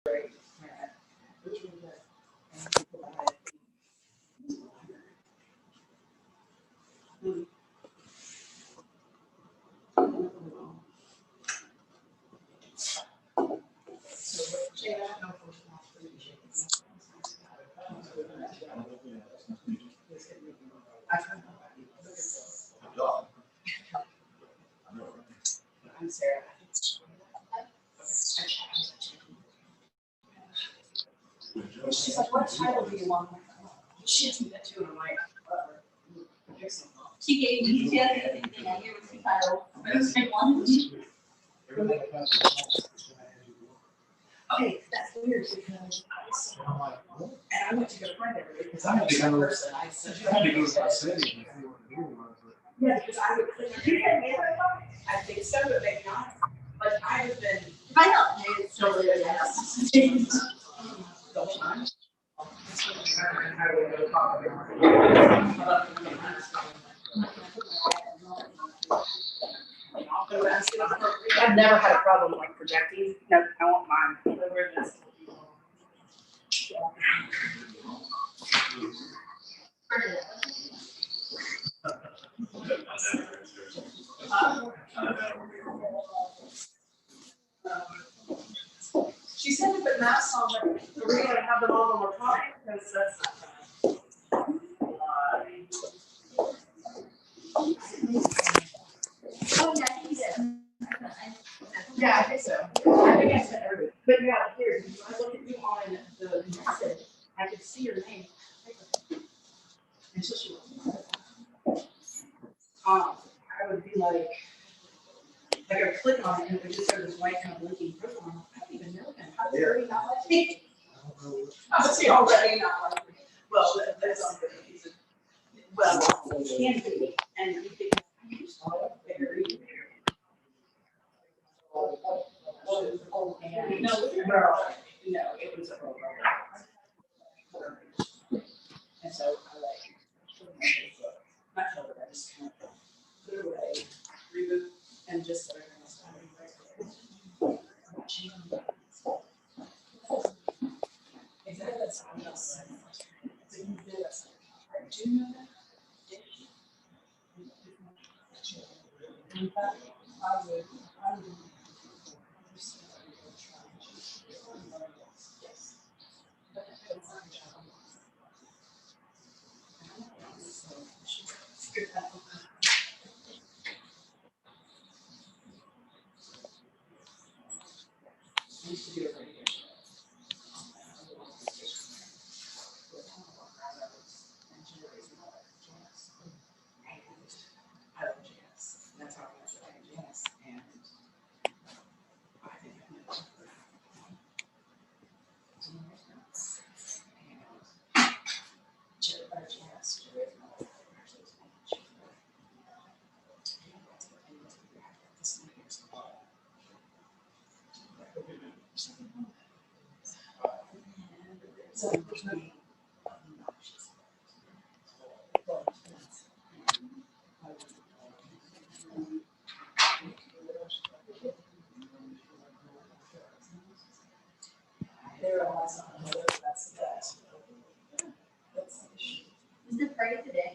I'm Sarah. She's like, what title do you want? She asked me that too, and I'm like, she gave me the other thing, I gave her 2 titles, but it was like one. Okay, that's weird because and I went to go find everybody because I'm a person. I said, I had to go to my city. yeah, because I would click. I think so, but maybe not. Like I have been. If I don't pay, it's still really yes. The whole time. I've never had a problem like projecting. No, I want mine. She said to put masks on, but we're going to have them on when we're talking because that's not fun. Oh, yeah, he did. Yeah, I think so. I think I said everything. But yeah, here, I look at you on the message. I could see your name. Until she was. I would be like I would click on it and it would just sort of this white kind of blinking profile. I don't even know him. How does he already not like me? How does he already not like me? Well, that's on good. Well, he can be. And he thinks, I'm just very no, it was a program. And so I like, not tell her, I just kind of put it away, reboot, and just sort of start exactly, that's something else. So you did that. Do you know that? In fact, I would. Yes. I used to do it right here. I love jazz. That's how I got started in jazz. And I think I know so there's no there are lots of that's that. Is the party today?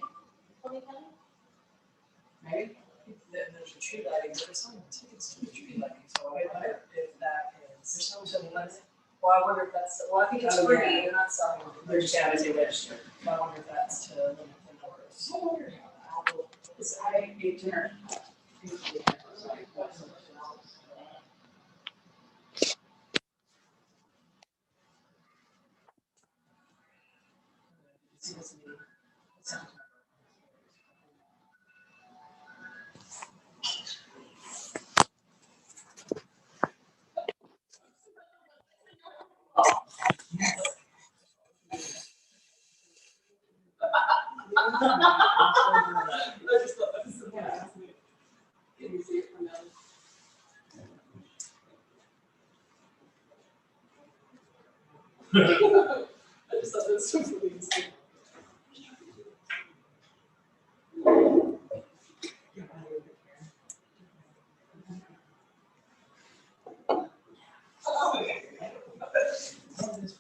Maybe there's a tree lighting, there's some tickets to the tree lighting, so I wonder if that is. There's some to the left. Well, I wonder if that's, well, I think it's free, they're not selling. They're just having to register. But I wonder if that's to limit the numbers. I wonder how, because I ate dinner. I just thought that was so funny. Can you see it from now? I just thought that was so funny.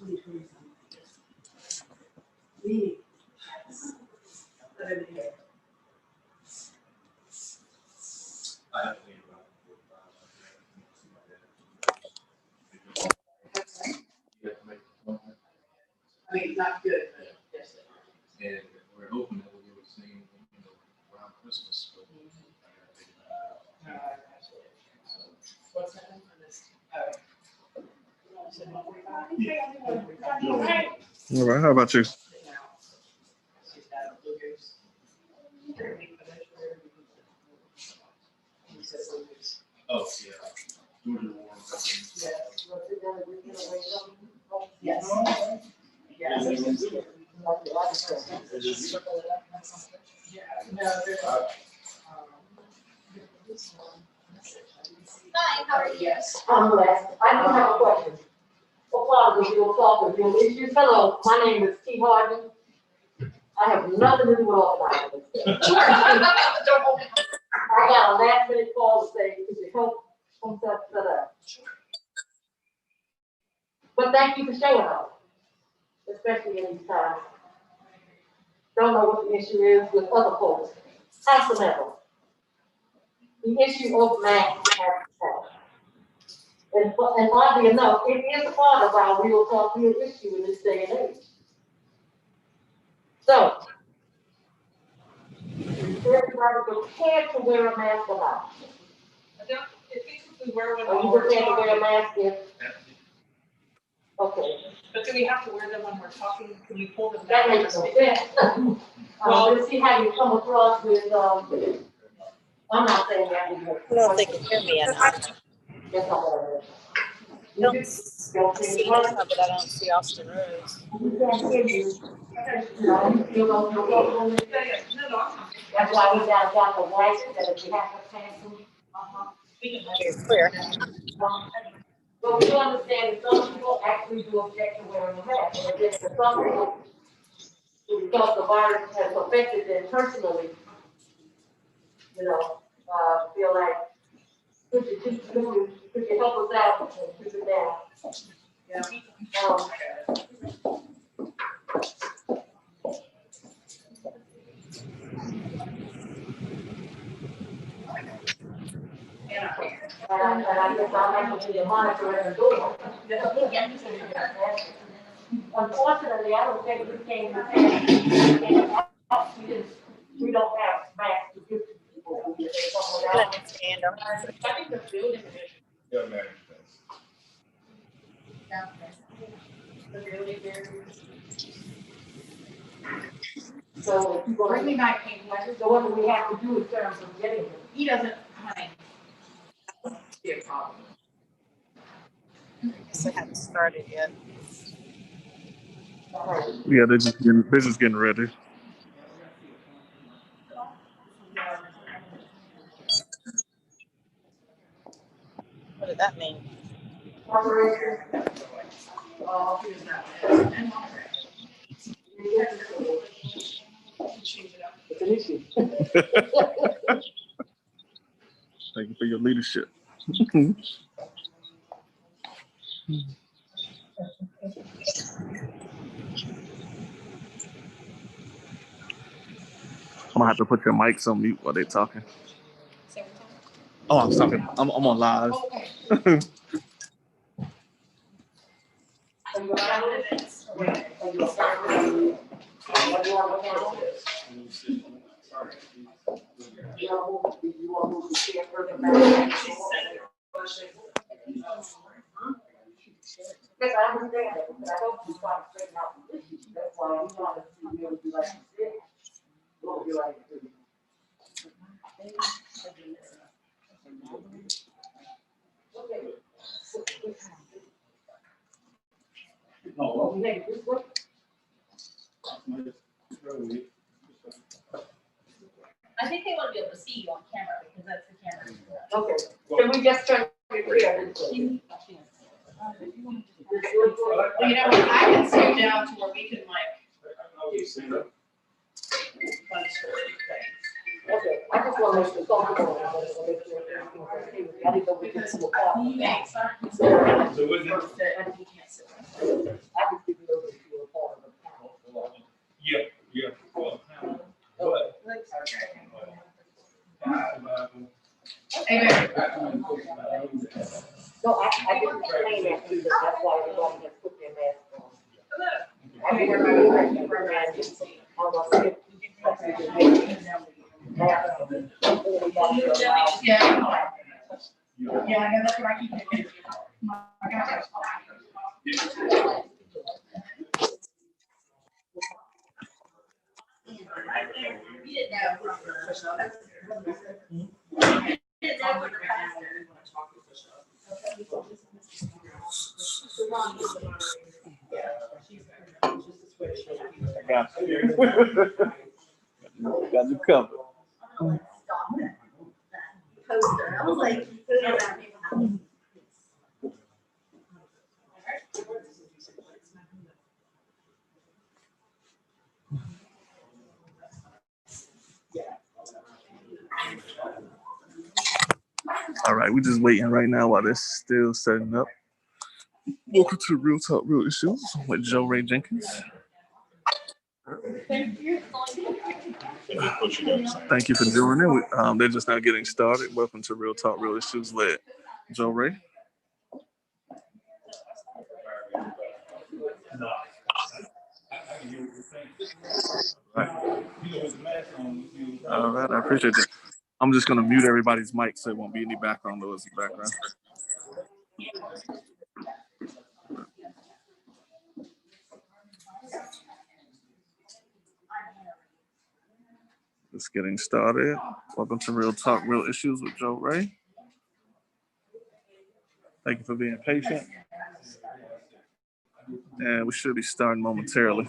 2020 something. But I mean, I have to think about it. You have to make an appointment. I mean, not good, but yes. And we're hoping that we'll be able to see him, around Christmas. But I gotta take it out. What's that one for this? All right, how about you? Oh, yeah. Georgia Warren. Yes. Hi, how are you? Yes. I'm blessed. I do have a question. Applause if you'll talk with your issues. Hello, my name is T. Harden. I have nothing to do with all that. I got a last minute call to say, could you help some stuff set up? But thank you for showing up, especially in these times. Don't know what the issue is with other folks. However, the issue of masks has passed. And oddly enough, it is part of our real talk, real issue in this day and age. So, is everybody prepared to wear a mask or not? If we wear one Are while you we're prepared to wear a talking, mask if? Okay, but do we have to wear them when we're talking? Can we pull them that down? makes no sense. Let's see how you come across with, I'm not saying that. I don't know if they can hear me or not. That's not what I meant. I don't see Hannah, but I don't see Austin Rose. We can't hear you. No, you don't know. No, I'm not. That's why we got the white, that if you have to cancel. We can It's clear. But we understand that some people actually do object to wearing a mask, and then for some people, because the virus has affected them personally, feel like, could you help us out and keep it down? Yeah. And I guess I'll have to be the monitor at the door. Unfortunately, I don't think we can, we don't have masks to give to people. We just someone Let else. me stand them. I think the building is. Yeah, man. The building there. So if you go, Bring me back, King. so what do we have to do in terms of getting them? He doesn't, honey. Be a problem. I guess I haven't started yet. Yeah, they're just getting ready. What did that mean? Operation. Here's that. And change it up. It's an issue. Thank you for your leadership. I'm gonna have to put your mics on mute while they're talking. Oh, I'm talking. I'm on live. Okay. Yes, I understand it, but I hope you try to straighten out the issues. That's why we want to be able to be like this. We'll be like this. Okay. We make it this way. I think they want to be able to see you on camera because that's the camera. Okay. Can we just turn it clear this way? Well, you know, I can sit down to where we can do some fun story things. Okay, I just want to make sure comfortable. I want to make sure everything's okay. I didn't know we could see the Thanks, aren't you? So wouldn't it? That you can't sit. I just Yeah, I know that's what I keep thinking. My gosh. You didn't know. You didn't know what the pastor. I got you. Got you covered. Poster. I was like, All right, we're just waiting right now while they're still setting up. Welcome to Real Talk, Real Issues with Joe Ray Jenkins. Thank you for joining. They're just now getting started. Welcome to Real Talk, Real Issues with Joe Ray. All right, I appreciate it. I'm just going to mute everybody's mic so it won't be any background noise in the background. Just getting started. Welcome to Real Talk, Real Issues with Joe Ray. Thank you for being patient. And we should be starting momentarily.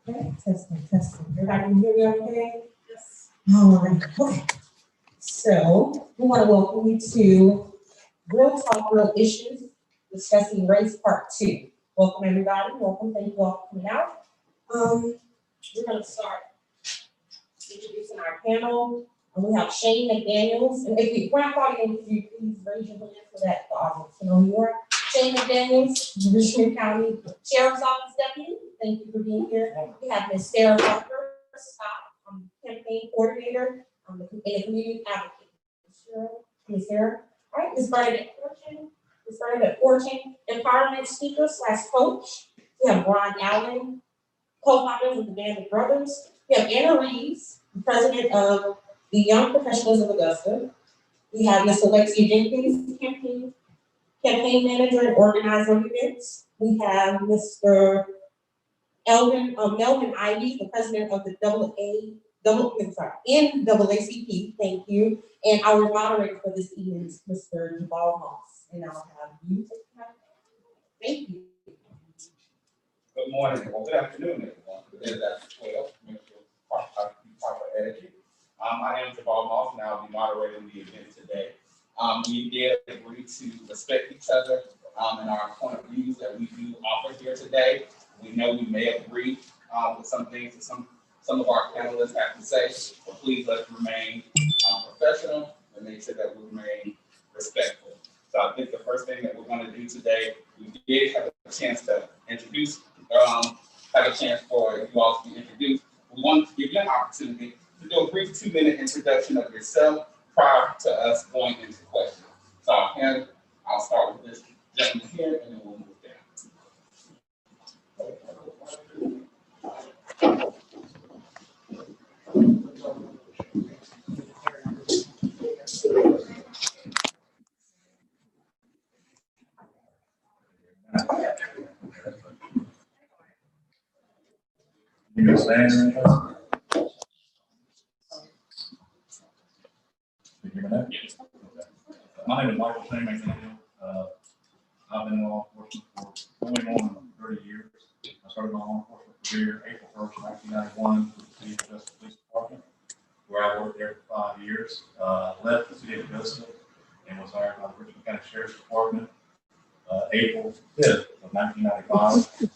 Okay, testing. Everybody can hear me okay? Yes. All right, okay. So we want to welcome you to Real Talk, Real Issues, discussing race part 2. Welcome everybody, welcome, thank you all for coming out. We're gonna start introducing our panel. We have Shane McDaniels, and if we're not calling you, please raise your hand so that the audience can know who you are. Shane McDaniels, Richmond County Sheriff's Office Deputy. Thank you for being here. We have Ms. Sarah Parker, campaign coordinator, and a community advocate. Ms. Sarah. All right, Ms. Bernadette Fortune, empowerment speaker / coach. We have Ron Allen, co-founders of the Band of Brothers. We have Anna Reeves, president of the Young Professionals of Augusta. We have Ms. Alexia Jenkins, campaign manager and organizer of events. We have Mr. Melvin Ivey, the president of the NAACP, thank you. And our moderator for this evening is Mr. Vaughn. And I'll have you take the mic. Thank you. Good morning, or good afternoon, everyone. It is after 12, make sure proper etiquette. I am Jabal Moss, and I'll be moderating the event today. We did agree to respect each other and our point of views that we do offer here today. We know we may agree with some things that some of our panelists have to say, but please let's remain professional and make sure that we remain respectful. So I think the first thing that we're going to do today, we did have a chance to introduce, have a chance for you all to be introduced. We wanted to give you an opportunity to do a brief 2-minute introduction of yourself, prior to us going into questions. So I'll start with this gentleman here, and then we'll move down. You can stand right now. Can you hear me now? Yes. Okay. My name is Michael Shane McDaniel. I've been in law enforcement for going on 30 years. I started my law enforcement career April 1st, 1991 with the City of Augusta Police Department, where I worked there for 5 years. Left the City of Augusta and was hired by the Richmond County Sheriff's Department April 5th of 1995.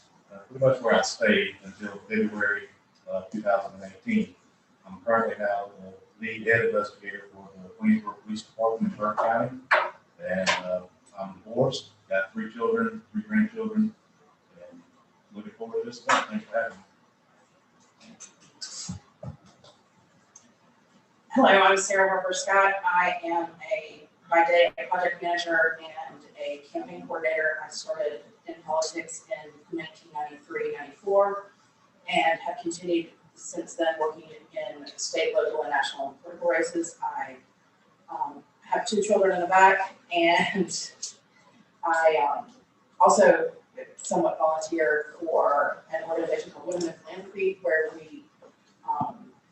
Pretty much where I stayed until February 2018. I'm currently now the lead head investigator for the Queensboro Police Department in Burke County. And I'm divorced, got 3 children, 3 grandchildren, and looking forward to this stuff. Thanks for having me. Hello, I'm Sarah Harper Scott. I am by day, a project manager and a campaign coordinator. I started in politics in 1993-94 and have continued since then working in state, local, and national political races. I have 2 children in the back, and I also somewhat volunteer for an organization called Women in Philanthropy, where we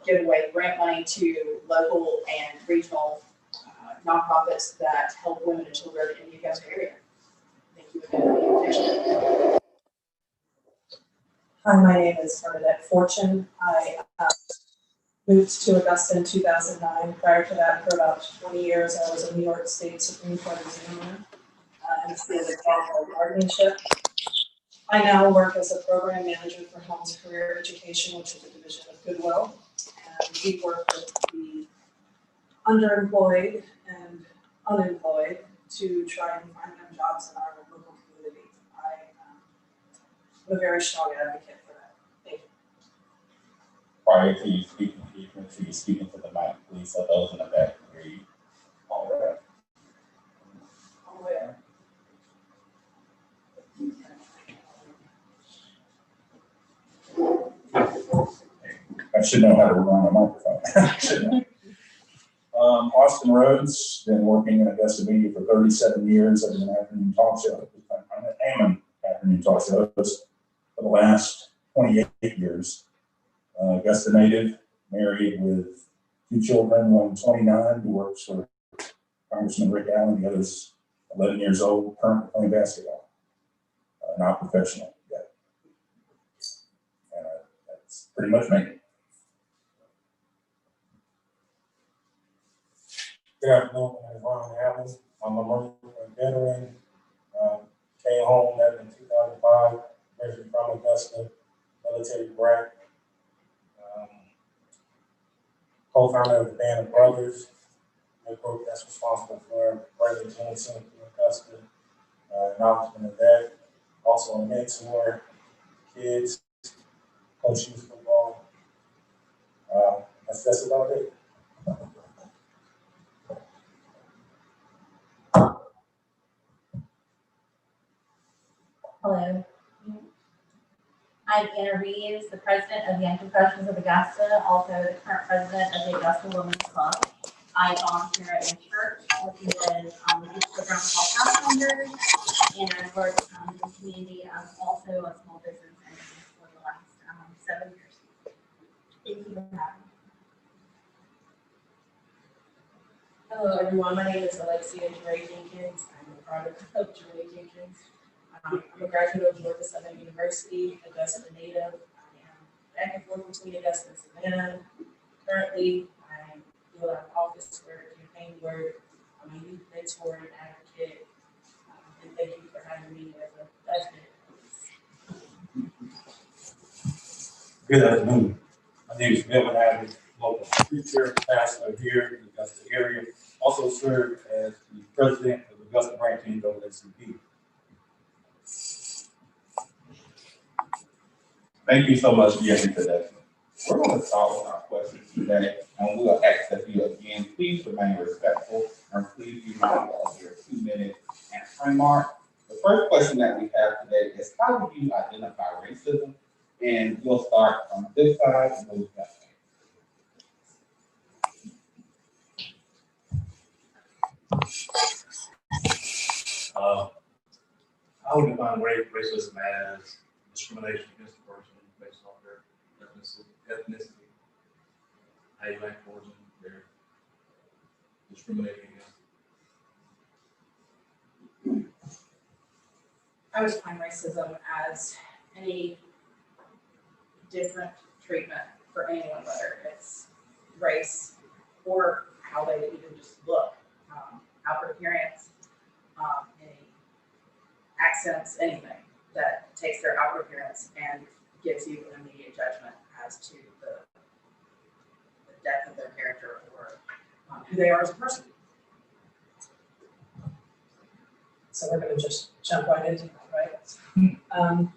give away grant money to local and regional nonprofits that help women and children in the Augusta area. Thank you again for the invitation. Hi, my name is Bernadette Fortune. I moved to Augusta in 2009. Prior to that, for about 20 years, I was a New York State Supreme Court examiner in the field of child guardianship. I now work as a program manager for Home's Career Education, which is a division of Goodwill. And we work with the underemployed and unemployed to try and find them jobs in our local community. I'm a very strong advocate for that. Thank you. Prior to you speaking, please make sure you're speaking to the mic, please, so those in the back can hear you. All right. All the way up. I should know how to run a microphone. Austin Rhodes, been working in Augusta media for 37 years as an afternoon talk show. I am an afternoon talk show host for the last 28 years. Augusta native, married with 2 children, one 29 who works for Congressman Rick Allen, the other's 11 years old, currently playing basketball. Not professional yet. And that's pretty much me. Good afternoon, my name is Vaughn. I'm a Marine veteran. Came home in 2005, originally from Augusta, military brat. Co-founder of the Band of Brothers, a group that's responsible for Carlene Johnson in Augusta. Acknowledgement of that. Also a mentor, kids, coach youth football. That's about it. Hello. I'm Anna Reeves, the president of Young Professionals of Augusta, also the current president of the Augusta Women's Club. I volunteer at a church working with the youth program called House Members, and I work in the community as also a small business entity for the last 7 years. Thank you for having me. Hello, everyone. My name is Alexia Dre Jenkins. I'm a product of Dre Jenkins. I'm a graduate of Georgia Southern University, Augusta native. I am back and forth between Augusta and Savannah. Currently, I do a lot of office work, campaign work. I'm a youth mentor and advocate. And thank you for having me as a president. Good afternoon. My name is Bill Abbott, local preacher, pastor here in the Augusta area. Also served as the president of the Augusta branch in NAACP. Thank you so much for your introduction. We're going to start with our questions today, and we'll ask that you again please remain respectful and please be mindful of your 2-minute answering mark. The first question that we have today is, how do you identify racism? And we'll start from this side and move that way. I would define racism as discrimination against a person based on their ethnicity, how you act towards them, they're discriminating against. I would define racism as any different treatment for anyone, whether it's race or how they even just look, outward appearance, any accents, anything that takes their outward appearance and gives you an immediate judgment as to the depth of their character or who they are as a person. So we're gonna just jump right into that, right?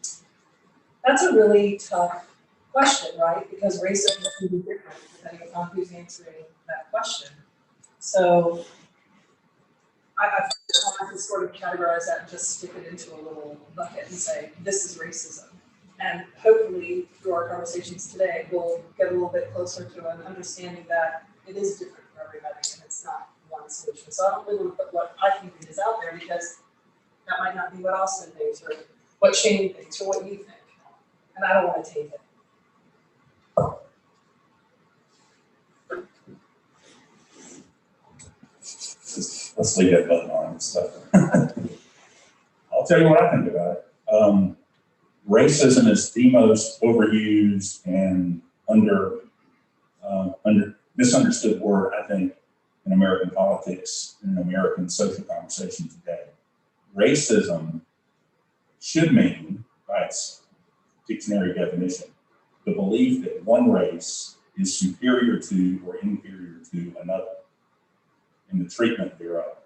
That's a really tough question, right? Because racism can be different depending upon who's answering that question. So I want to sort of categorize that and just stick it into a little bucket and say, this is racism. And hopefully through our conversations today, we'll get a little bit closer to an understanding that it is different for everybody and it's not one solution. So I don't really want to put what I think is out there because that might not be what Austin thinks or what Shane thinks or what you think. And I don't want to take it. Let's leave that button on and stuff. I'll tell you what I think about it. Racism is the most overused and misunderstood word, I think, in American politics and in American social conversation today. Racism should mean, by its dictionary definition, the belief that one race is superior to or inferior to another in the treatment thereof.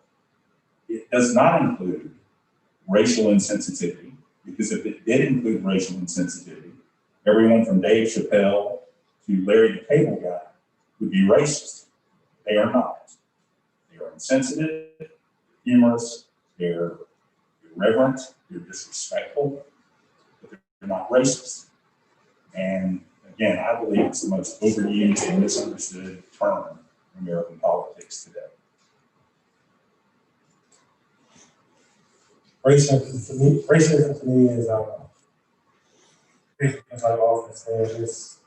It does not include racial insensitivity, because if it did include racial insensitivity, everyone from Dave Chappelle to Larry the Cable Guy would be racist. They are not. They are insensitive, humorous, they're irreverent, they're disrespectful, but they're not racist. And again, I believe it's the most overused and misunderstood term in American politics today. Racism to me is, as I often say, it's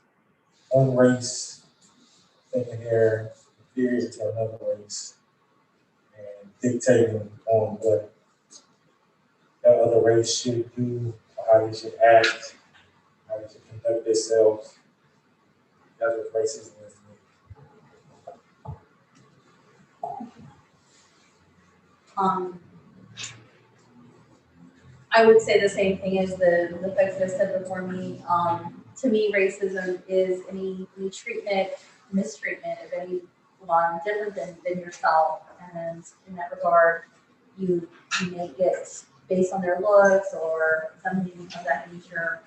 one race thinking they're inferior to another race and dictating on what that other race should do, or how they should act, how they should conduct themselves. That's what racism is to me. I would say the same thing as the folks that have said before me. To me, racism is any treatment, mistreatment of anyone different than yourself. And in that regard, you make it based on their looks or something of that nature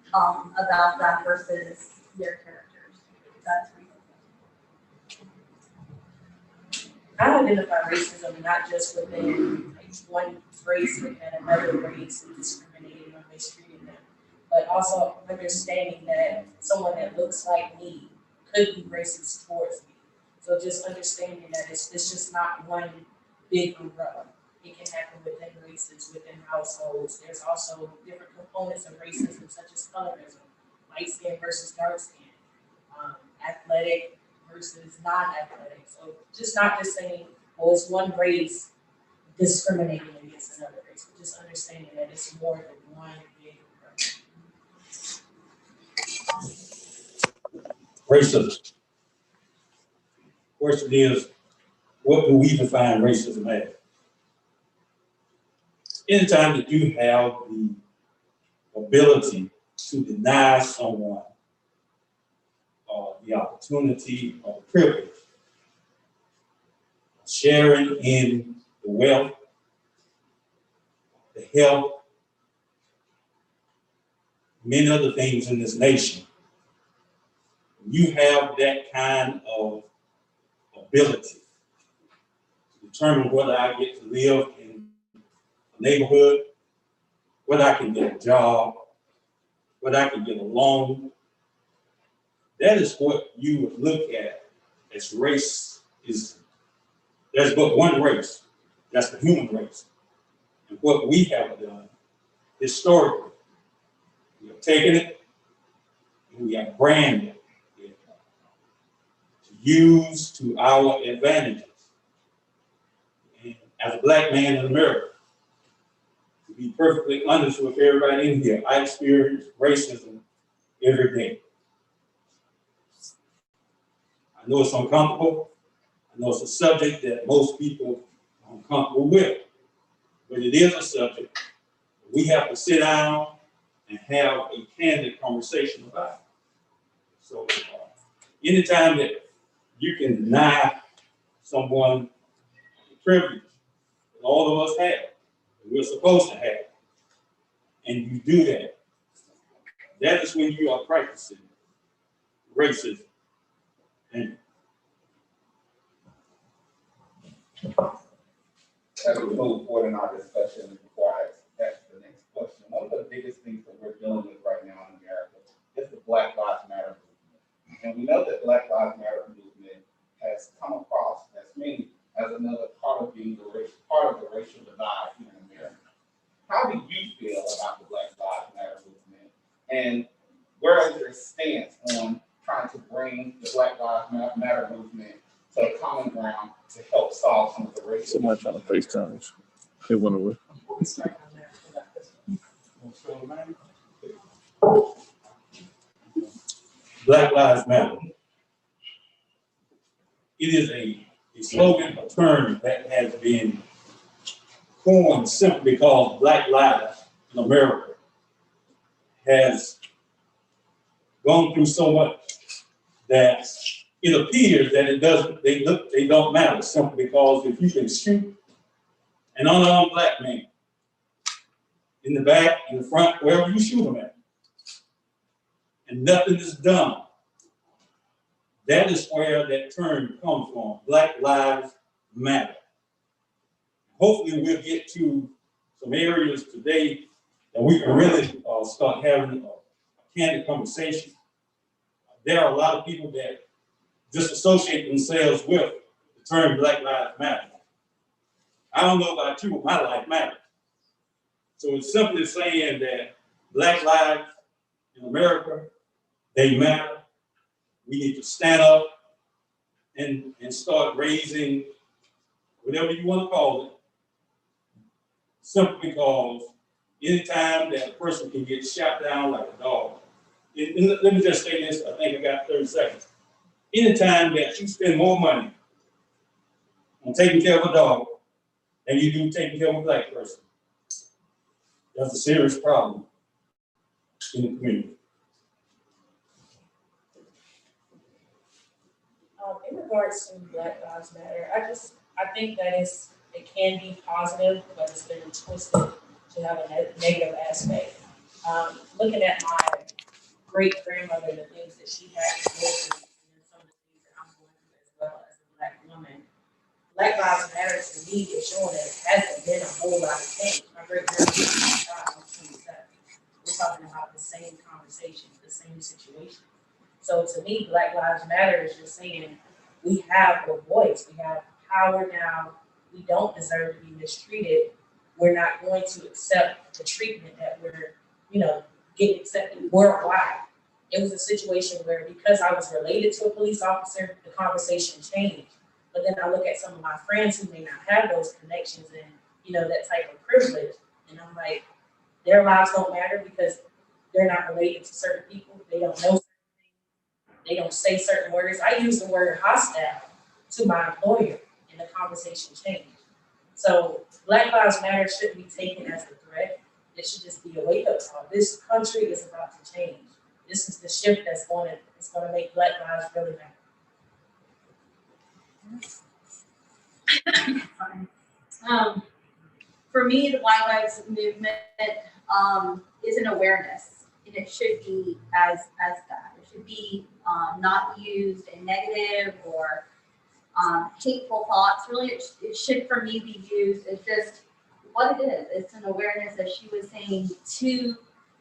about that versus their characters. That's racism. I identify racism not just within one race and another race and discriminating or mistreating them, but also understanding that someone that looks like me could be racist towards me. So just understanding that it's just not one big umbrella. It can happen within races, within households. There's also different components of racism, such as colorism, light skin versus dark skin, athletic versus non-athletic. So not just saying, well, it's one race discriminating against another race, but just understanding that it's more than one big umbrella. Racism. Question is, what do we define racism as? Anytime that you have the ability to deny someone the opportunity or the privilege of sharing in the wealth, the health, many other things in this nation, you have that kind of ability to determine whether I get to live in a neighborhood, whether I can get a job, whether I can get a loan. That is what you would look at as race is. There's but one race, that's the human race. And what we have done historically, we have taken it and we have branded it to use to our advantages. And as a Black man in America, to be perfectly honest with everybody in here, I experience racism every day. I know it's uncomfortable. I know it's a subject that most people are uncomfortable with, but it is a subject we have to sit down and have a candid conversation about it. So anytime that you can deny someone the privilege that all of us have, that we're supposed to have, and you do that, that is when you are practicing racism. And As we move forward in our discussion, before I ask the next question, one of the biggest things that we're dealing with right now in America is the Black Lives Matter movement. And we know that Black Lives Matter movement has come across as many as another part of being part of the racial divide here in America. How do you feel about the Black Lives Matter movement? And where is your stance on trying to bring the Black Lives Matter movement to a common ground to help solve some of the racial Somebody trying to FaceTime. It went away. Black Lives Matter. It is a slogan, a term that has been coined simply because Black lives in America has gone through so much that it appears that they don't matter simply because if you can shoot an unarmed Black man in the back, in the front, wherever you shoot him at, and nothing is done, that is where that term comes from. Black Lives Matter. Hopefully we'll get to some areas today that we can really start having a candid conversation. There are a lot of people that disassociate themselves with the term Black Lives Matter. I don't know about you, but my life matters. So it's simply saying that Black lives in America, they matter. We need to stand up and start raising whatever you want to call it, simply because anytime that a person can get shot down like a dog, and let me just say this, I think I got 30 seconds. Anytime that you spend more money on taking care of a dog than you do taking care of a Black person, that's a serious problem in the community. In regards to Black Lives Matter, I think that it can be positive, but it's been twisted to have a negative aspect. Looking at my great grandmother, the things that she had to go through, and some of the things that I'm going through as well as a Black woman, Black Lives Matter to me is showing that it hasn't been a whole lot of change. My great grandmother was 27. We're talking about the same conversation, the same situation. So to me, Black Lives Matter is just saying we have a voice, we have power now. We don't deserve to be mistreated. We're not going to accept the treatment that we're, getting accepted worldwide. It was a situation where because I was related to a police officer, the conversation changed. But then I look at some of my friends who may not have those connections and, that type of privilege. And I'm like, their lives don't matter because they're not related to certain people. They don't know certain things. They don't say certain words. I use the word hostile to my employer and the conversation changed. So Black Lives Matter shouldn't be taken as a threat. It should just be a wake-up call. This country is about to change. This is the shift that's going to make Black lives really matter. For me, the Black Lives Movement is an awareness, and it should be as that. It should be not used in negative or hateful thoughts. Really, it should for me be used as just what it is. It's an awareness, as she was saying, to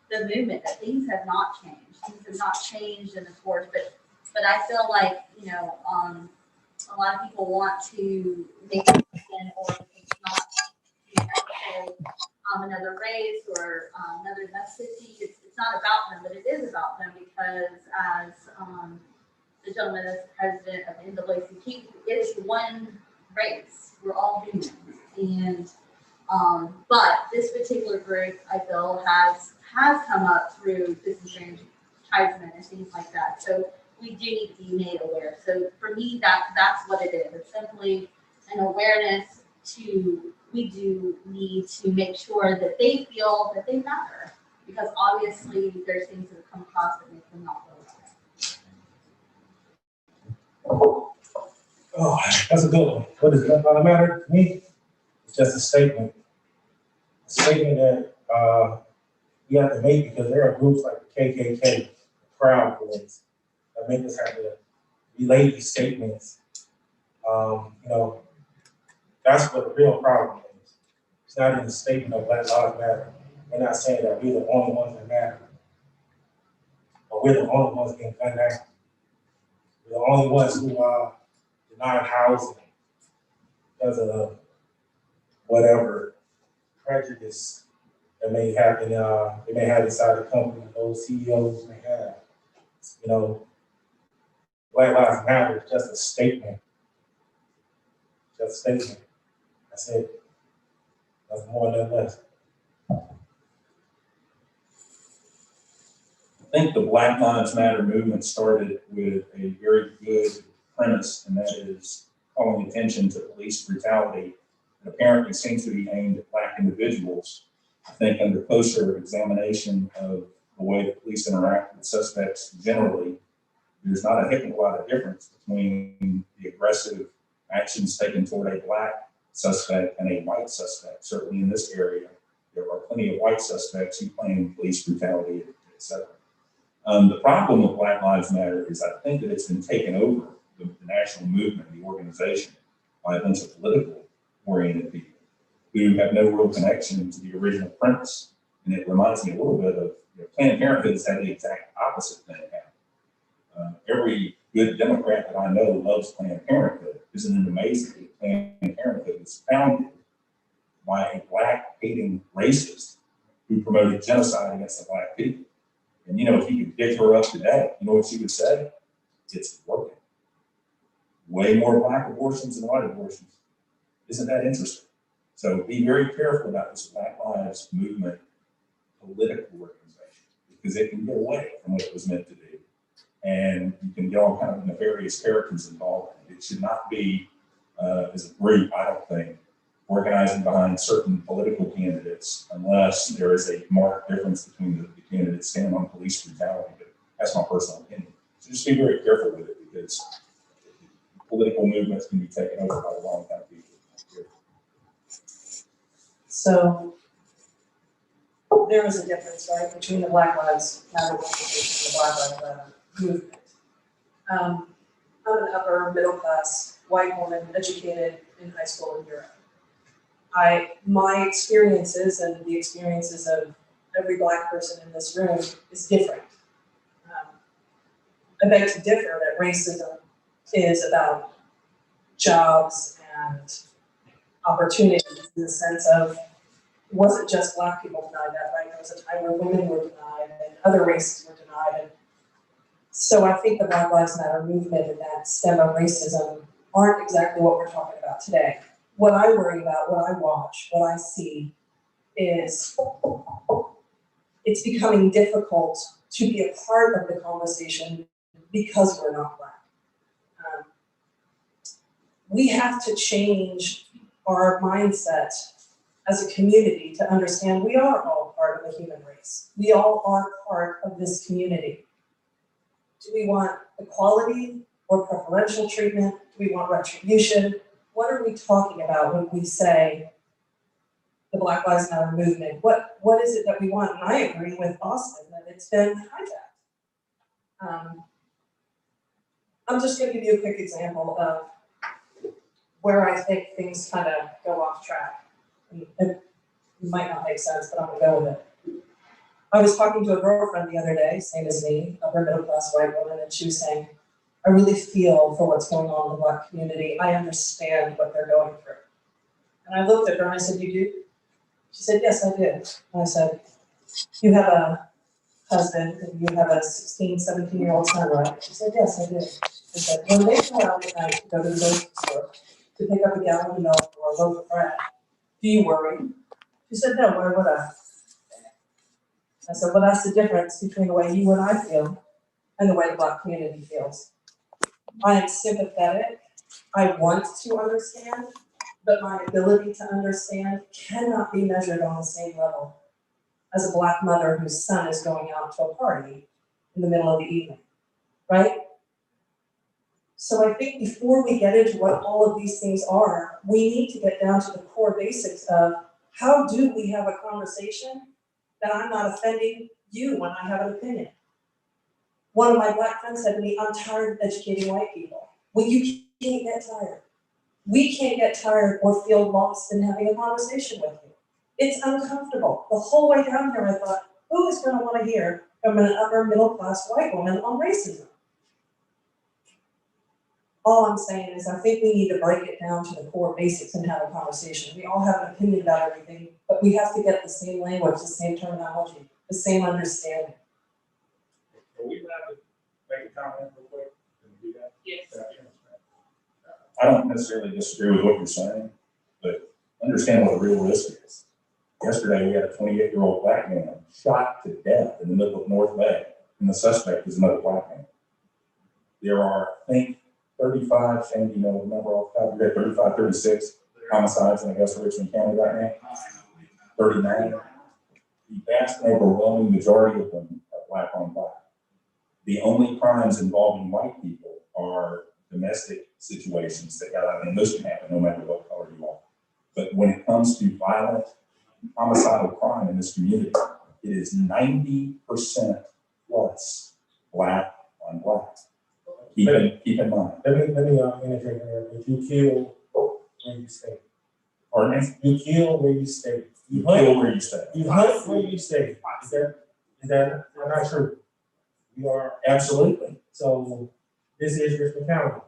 the movement that things have not changed. Things have not changed in the course, but I feel like, a lot of people want to make it again, or if it's not, another race or another ethnicity. It's not about them, but it is about them because as the gentleman is president of the NAACP, it is one race. We're all humans. And but this particular group, I feel, has come up through disenfranchisement and things like that. So we do need to be made aware. So for me, that's what it is. It's simply an awareness to, we do need to make sure that they feel that they matter, because obviously there's things that have come across that make them not feel that. Oh, that's a good one. What is Black Lives Matter to me? It's just a statement. A statement that we have to make, because there are groups like the KKK, Proud Boys, that make us have to relay these statements. That's what the real problem is. It's not in the statement of Black Lives Matter. We're not saying that we're the only ones that matter, or we're the only ones getting gunned down. We're the only ones who are denied housing because of whatever prejudice that may happen. They may have inside the company. Those CEOs may have. Black Lives Matter is just a statement. Just a statement. That's it. That's more than less. I think the Black Lives Matter movement started with a very good premise, and that is calling attention to police brutality that apparently seems to be aimed at Black individuals. I think under closer examination of the way that police interact with suspects generally, there's not a heck of a lot of difference between the aggressive actions taken toward a Black suspect and a white suspect. Certainly in this area, there are plenty of white suspects who claim police brutality, etc. The problem with Black Lives Matter is I think that it's been taken over, the national movement, the organization, by a bunch of political oriented people who have no real connection to the original premise. And it reminds me a little bit of, Planned Parenthood has had the exact opposite thing happen. Every good Democrat that I know loves Planned Parenthood. Isn't it amazing that Planned Parenthood was founded by a Black hating racist who promoted genocide against the Black people? And if you could dig her up today, you know what she would say? It's working. Way more Black abortions than white abortions. Isn't that interesting? So be very careful about this Black Lives Movement political organization, because it can get away from what it was meant to do. And you can get all kind of nefarious characters involved. It should not be, as a group, I don't think, organizing behind certain political candidates unless there is a marked difference between the candidates standing on police brutality. But that's my personal opinion. So just be very careful with it, because political movements can be taken over by the wrong kind of people. So there is a difference, right, between the Black Lives Matter organization and the Black Lives Matter movement. I'm an upper middle class white woman educated in high school in Europe. My experiences and the experiences of every Black person in this room is different. I beg to differ that racism is about jobs and opportunities, in the sense of, it wasn't just Black people denied that, right? There was a time where women were denied and other races were denied. And so I think the Black Lives Matter movement and that stem of racism aren't exactly what we're talking about today. What I worry about, what I watch, what I see is it's becoming difficult to be a part of the conversation because we're not Black. We have to change our mindset as a community to understand we are all part of the human race. We all are part of this community. Do we want equality or preferential treatment? Do we want retribution? What are we talking about when we say the Black Lives Matter movement? What is it that we want? And I agree with Austin that it's been hijacked. I'm just going to give you a quick example of where I think things kind of go off track. And it might not make sense, but I'm gonna go with it. I was talking to a girlfriend the other day, same as me, upper middle class white woman, and she was saying, I really feel for what's going on in the Black community. I understand what they're going through. And I looked at her and I said, you do? She said, yes, I do. And I said, you have a husband and you have a 16, 17-year-old son, right? She said, yes, I do. I said, when they go out at night to go to the grocery store to pick up a gallon of milk or a loaf of bread, do you worry? She said, no, why would I? I said, well, that's the difference between the way you and I feel and the way the Black community feels. I am sympathetic. I want to understand, but my ability to understand cannot be measured on the same level as a Black mother whose son is going out to a party in the middle of the evening, right? So I think before we get into what all of these things are, we need to get down to the core basics of how do we have a conversation that I'm not offending you when I have an opinion. One of my Black friends said to me, I'm tired of educating white people. Well, you can't get tired. We can't get tired or feel lost in having a conversation with you. It's uncomfortable. The whole way down here, I thought, who is going to want to hear from an upper middle class white woman on racism? All I'm saying is I think we need to break it down to the core basics and have a conversation. We all have an opinion about everything, but we have to get the same language, the same terminology, the same understanding. Are we allowed to make a comment real quick? Can we do that? Yes. I don't necessarily disagree with what you're saying, but understand what a real risk is. Yesterday, we had a 28-year-old Black man shot to death in the middle of North Bay, and the suspect is another Black man. There are, I think, 35, Shane, you know, remember off the top of your head, 35, 36 homicides in Augusta, Richmond County right now. 39. The vast and overwhelming majority of them are Black on Black. The only crimes involving white people are domestic situations that got, and those can happen no matter what color you are. But when it comes to violent, homicidal crime in this community, it is 90% plus Black on Black. Keep in mind. Let me interject here. If you kill where you stay. Pardon me? You kill where you stay. You kill where you stay. You hunt where you stay. Is that not true? You are Absolutely. so this is Richmond County.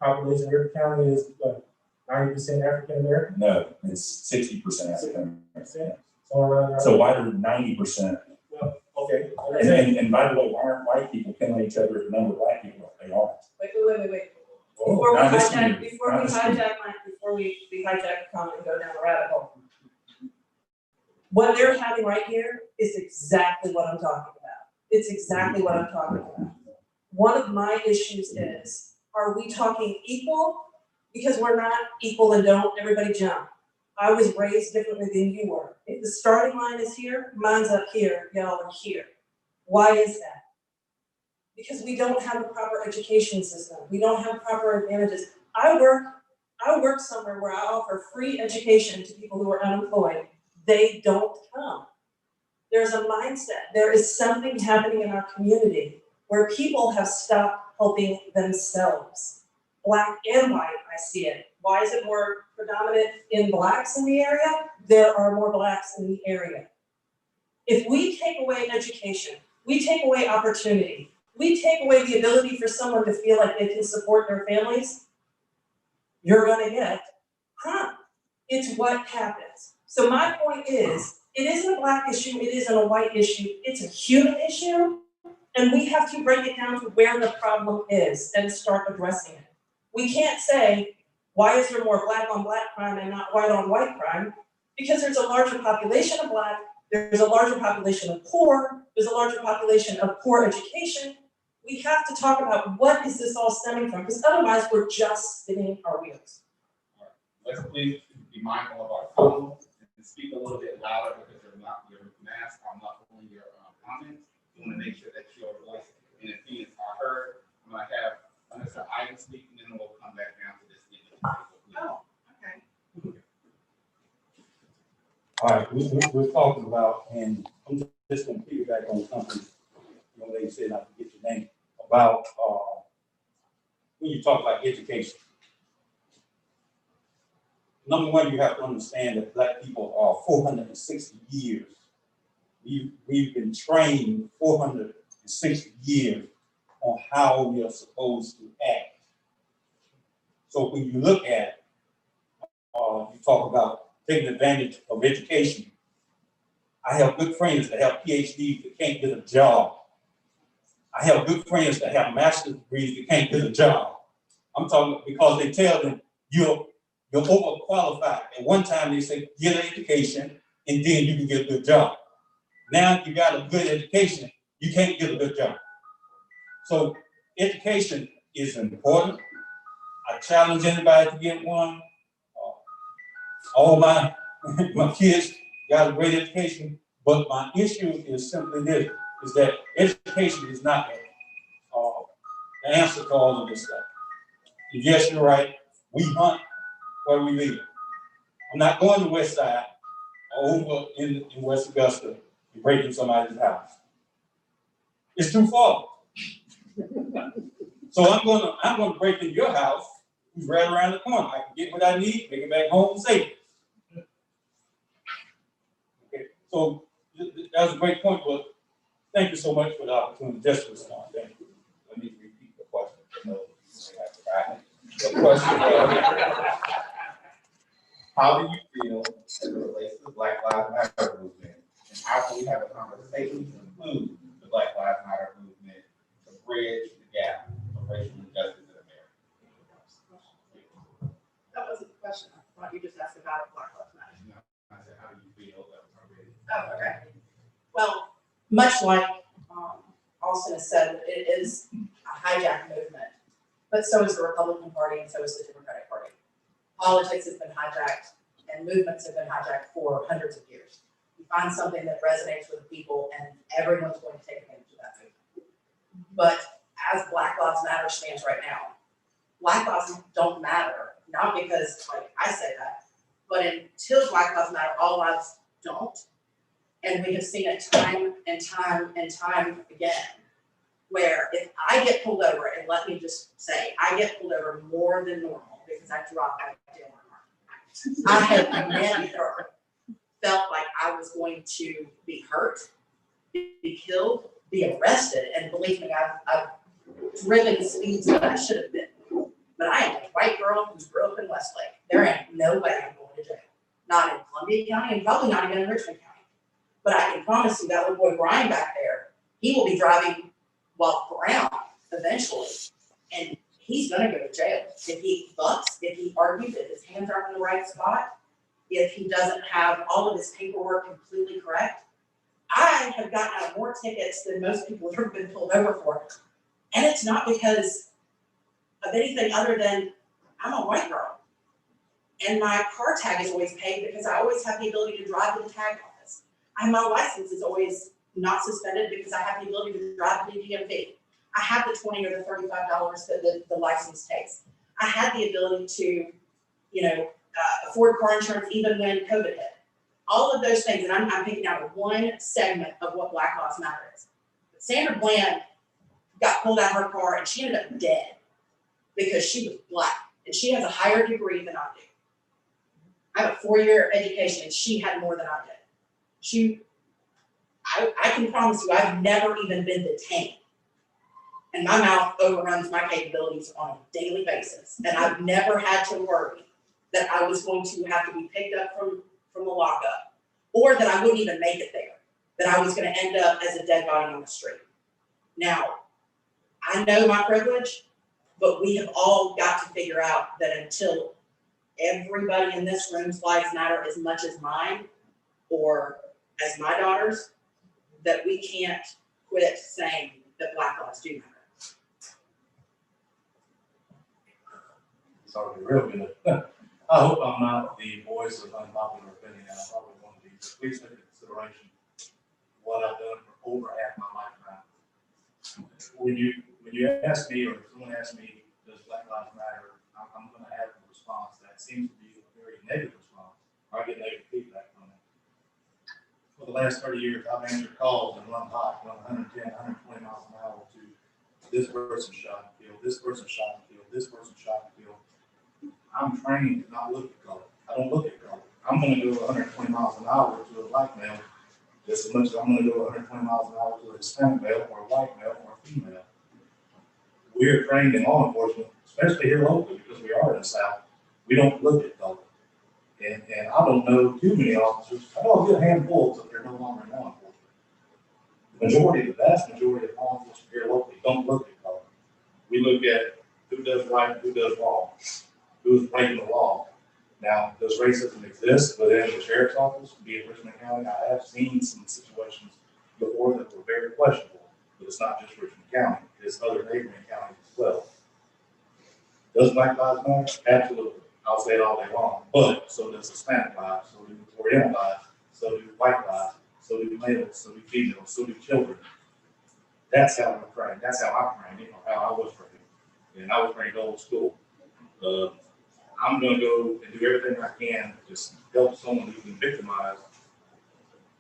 Population of Richmond County is what, 90% African American? No, it's 60% African American. So around there. So why do 90%? Well, okay. And by the way, why aren't white people killing each other at the number of Black people? They are. Wait. Oh, Before we not this hijack, community. before Not we this community. hijack the comment and go down the rabbit hole. What they're having right here is exactly what I'm talking about. It's exactly what I'm talking about. One of my issues is, are we talking equal? Because we're not equal and don't everybody jump. I was raised differently than you were. If the starting line is here, mine's up here, y'all are here. Why is that? Because we don't have a proper education system. We don't have proper advantages. I work somewhere where I offer free education to people who are unemployed. They don't come. There's a mindset. There is something happening in our community where people have stopped helping themselves. Black and white, I see it. Why is it more predominant in Blacks in the area? There are more Blacks in the area. If we take away education, we take away opportunity, we take away the ability for someone to feel like they can support their families, you're gonna get crime. It's what happens. So my point is, it isn't a Black issue, it isn't a white issue, it's a human issue, and we have to break it down to where the problem is and start addressing it. We can't say, why is there more Black on Black crime and not white on white crime? Because there's a larger population of Black, there's a larger population of poor, there's a larger population of poor education. We have to talk about what is this all stemming from, because otherwise we're just spinning our wheels. All right. Let's please be mindful of our tone and speak a little bit louder because your masks are muffling your comments. You want to make sure that your voice and opinions are heard. I'm going to have Mr. Ivan speak, and then we'll come back down to this issue. Oh, okay. All right, we're talking about, and I'm just going to piggyback on something the young lady said, not to get your name, about when you talk about education. number one, you have to understand that Black people are 460 years. We've been trained 460 years on how we are supposed to act. So when you look at, you talk about taking advantage of education. I have good friends that have PhDs that can't get a job. I have good friends that have master's degrees that can't get a job. I'm talking because they tell them you're overqualified. At one time they say get an education and then you can get a good job. Now you got a good education, you can't get a good job. So education is important. I challenge anybody to get one. All my kids got a great education, but my issue is simply this, is that education is not the answer to all of this stuff. And yes, you're right, we hunt where we live. I'm not going to the west side or over in West Augusta and breaking somebody's house. It's too far. So I'm gonna break into your house, who's right around the corner. I can get what I need, make it back home safe. Okay, so that was a great point, but thank you so much for the opportunity just to respond. Thank you. Let me repeat the question. No, the question was, how do you feel as it relates to the Black Lives Matter movement, and how can we have a conversation to include the Black Lives Matter movement to bridge the gap of racial injustice in America? That wasn't the question. I thought you just asked about Black Lives Matter. No, I said, how do you feel that was already? Oh, okay. Well, much like Austin has said, it is a hijacked movement, but so is the Republican Party and so is the Democratic Party. Politics has been hijacked and movements have been hijacked for hundreds of years. You find something that resonates with the people and everyone's going to take advantage of that movement. But as Black Lives Matter stands right now, Black lives don't matter, not because like I say that, but until Black Lives Matter, all lives don't. And we have seen it time and time and time again, where if I get pulled over, and let me just say, I get pulled over more than normal because I drop out of jail. I have never felt like I was going to be hurt, be killed, be arrested, and believe me, I've driven speeds that I should have been. But I am a white girl who's grew up in Westlake. There ain't no way I'm going to jail. Not in Columbia County and probably not even in Richmond County. But I can promise you that little boy Brian back there, he will be driving while brown eventually. And he's gonna go to jail. If he bucks, if he argues, if his hands aren't in the right spot, if he doesn't have all of his paperwork completely correct. I have gotten out more tickets than most people have ever been pulled over for. And it's not because of anything other than I'm a white girl. And my car tag is always paid because I always have the ability to drive to the tag office. And my license is always not suspended because I have the ability to drive to the DMV. I have the $20 or the $35 that the license takes. I had the ability to, afford car insurance even when COVID hit. All of those things, and I'm picking out one segment of what Black Lives Matter is. But Sandra Bland got pulled out of her car and she ended up dead because she was Black and she has a higher degree than I do. I have a 4-year education and she had more than I did. I can promise you, I've never even been detained. And my mouth overruns my capabilities on a daily basis. And I've never had to worry that I was going to have to be picked up from the lockup, or that I wouldn't even make it there, that I was going to end up as a dead body on the street. Now, I know my privilege, but we have all got to figure out that until everybody in this room's lives matter as much as mine, or as my daughter's, that we can't quit saying that Black lives do matter. It's already real good. I hope I'm not the voice of unpopular opinion, and I probably won't be, but please take into consideration what I've done for over half my lifetime. When you ask me, or if someone asks me, does Black Lives Matter, I'm going to have a response that seems to be a very negative response. I get negative feedback from it. For the last 30 years, I've answered calls and run hot, run 110, 120 miles an hour to this person shot and killed, this person shot and killed, this person shot and killed. I'm trained to not look at color. I I don't look at color. I'm gonna go 120 miles an hour to a black male just as much as I'm gonna go 120 miles an hour to a Hispanic male or a white male or a female. We're trained in law enforcement, especially here locally, because we are in the South. We don't look at color. And I don't know too many officers. I know a good handful that they're no longer in law enforcement. The majority, the vast majority of law enforcement here locally don't look at color. We look at who does right, who does wrong, who's breaking the law. Now, does racism exist within the sheriff's office, be it Richmond County? I have seen some situations before that were very questionable, but it's not just Richmond County, it's other neighboring counties as well. Does Black Lives Matter? Absolutely. I'll say it all day long, but so does Hispanic lives, so do Oriental lives, so do white lives, so do males, so do females, so do children. That's how I'm trained. That's how I'm trained, you know, how I was trained. And I was trained old school. I'm going to go and do everything I can to just help someone who's been victimized,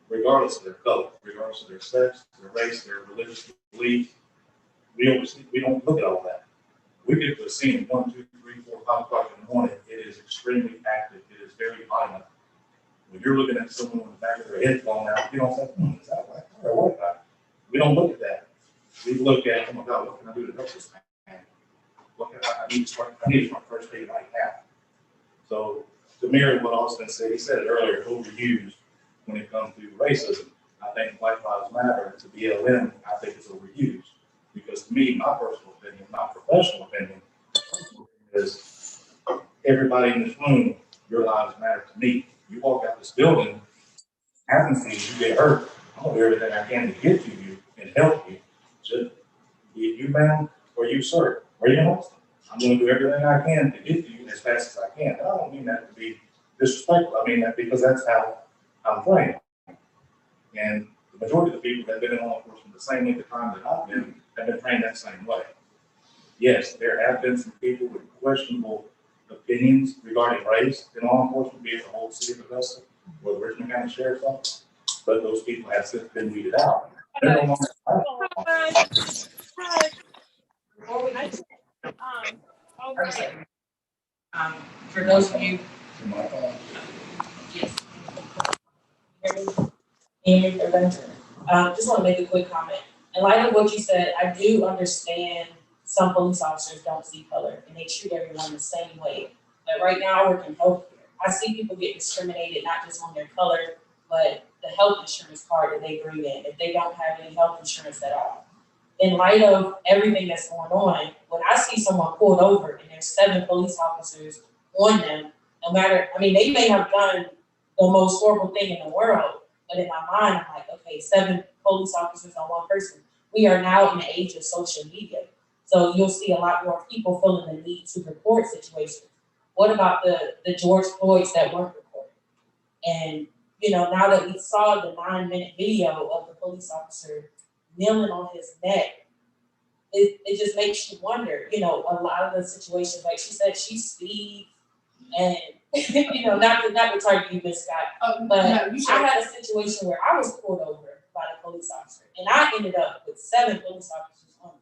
regardless of their color, regardless of their sex, their race, their religious beliefs. We don't look at all that. We get to the scene 1, 2, 3, 4, 5 o'clock in the morning. It is extremely active. It is very violent. When you're looking at someone with the back of their head falling out, you don't say, is that a black guy or a white guy? We don't look at that. We look at, oh my God, what can I do to help this man? What can I need to start first aid right now. So to mirror what Austin said, he said it earlier, overused when it comes to racism. I think Black Lives Matter to BLM, I think it's overused. Because to me, my personal opinion, my professional opinion, is everybody in this room, your lives matter to me. You walk out this building, happen to you get hurt, I'm gonna do everything I can to get to you and help you. Just be it you, ma'am, or you, sir, or you, Austin. I'm gonna do everything I can to get to you as fast as I can. And I don't mean that to be disrespectful. I mean that because that's how I'm trained. And the majority of the people that have been in law enforcement the same length of time that I've been have been trained that same way. Yes, there have been some people with questionable opinions regarding race in law enforcement, be it the whole city of Augusta or the Richmond County Sheriff's Office, but those people have since been weeded out. They're no longer For those of you, yes. Just want to make a quick comment. In light of what you said, I do understand some police officers don't see color and they treat everyone the same way. But right now I work in healthcare. I see people get discriminated not just on their color, but the health insurance card that they bring in if they don't have any health insurance at all. In light of everything that's going on, when I see someone pulled over and there's 7 police officers on them, no matter, I mean, they may have done the most horrible thing in the world, but in my mind, I'm like, okay, 7 police officers on one person. We are now in the age of social media. So you'll see a lot more people feeling the need to report situations. What about the George Floyds that weren't reported? And, you know, now that we saw the 9-minute video of the police officer kneeling on his neck, it just makes you wonder, you know, a lot of the situations, like she said, she speeds and, you know, not to target you, Miss Scott, but I had a situation where I was pulled over by the police officer and I ended up with 7 police officers on me.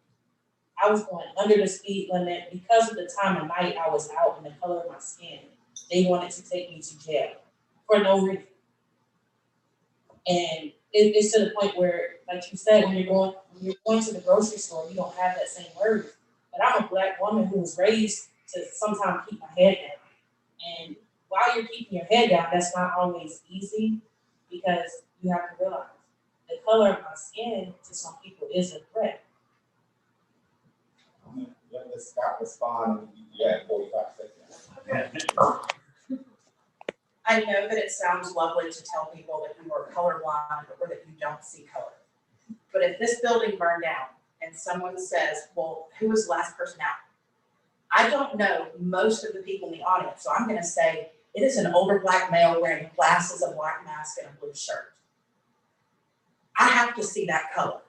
I was going under the speed limit because of the time of night I was out and the color of my skin. They wanted to take me to jail for no reason. And it's to the point where, like you said, when you're going to the grocery store, you don't have that same worry. But I'm a Black woman who was raised to sometimes keep my head down. And while you're keeping your head down, that's not always easy because you have to realize the color of my skin to some people is a threat. Let Scott respond. You have 45 seconds. I know that it sounds lovely to tell people that you are colorblind or that you don't see color. But if this building burned down and someone says, well, who was the last person out? I don't know most of the people in the audience, so I'm gonna say it is an older Black male wearing glasses, a black mask, and a blue shirt. I have to see that color.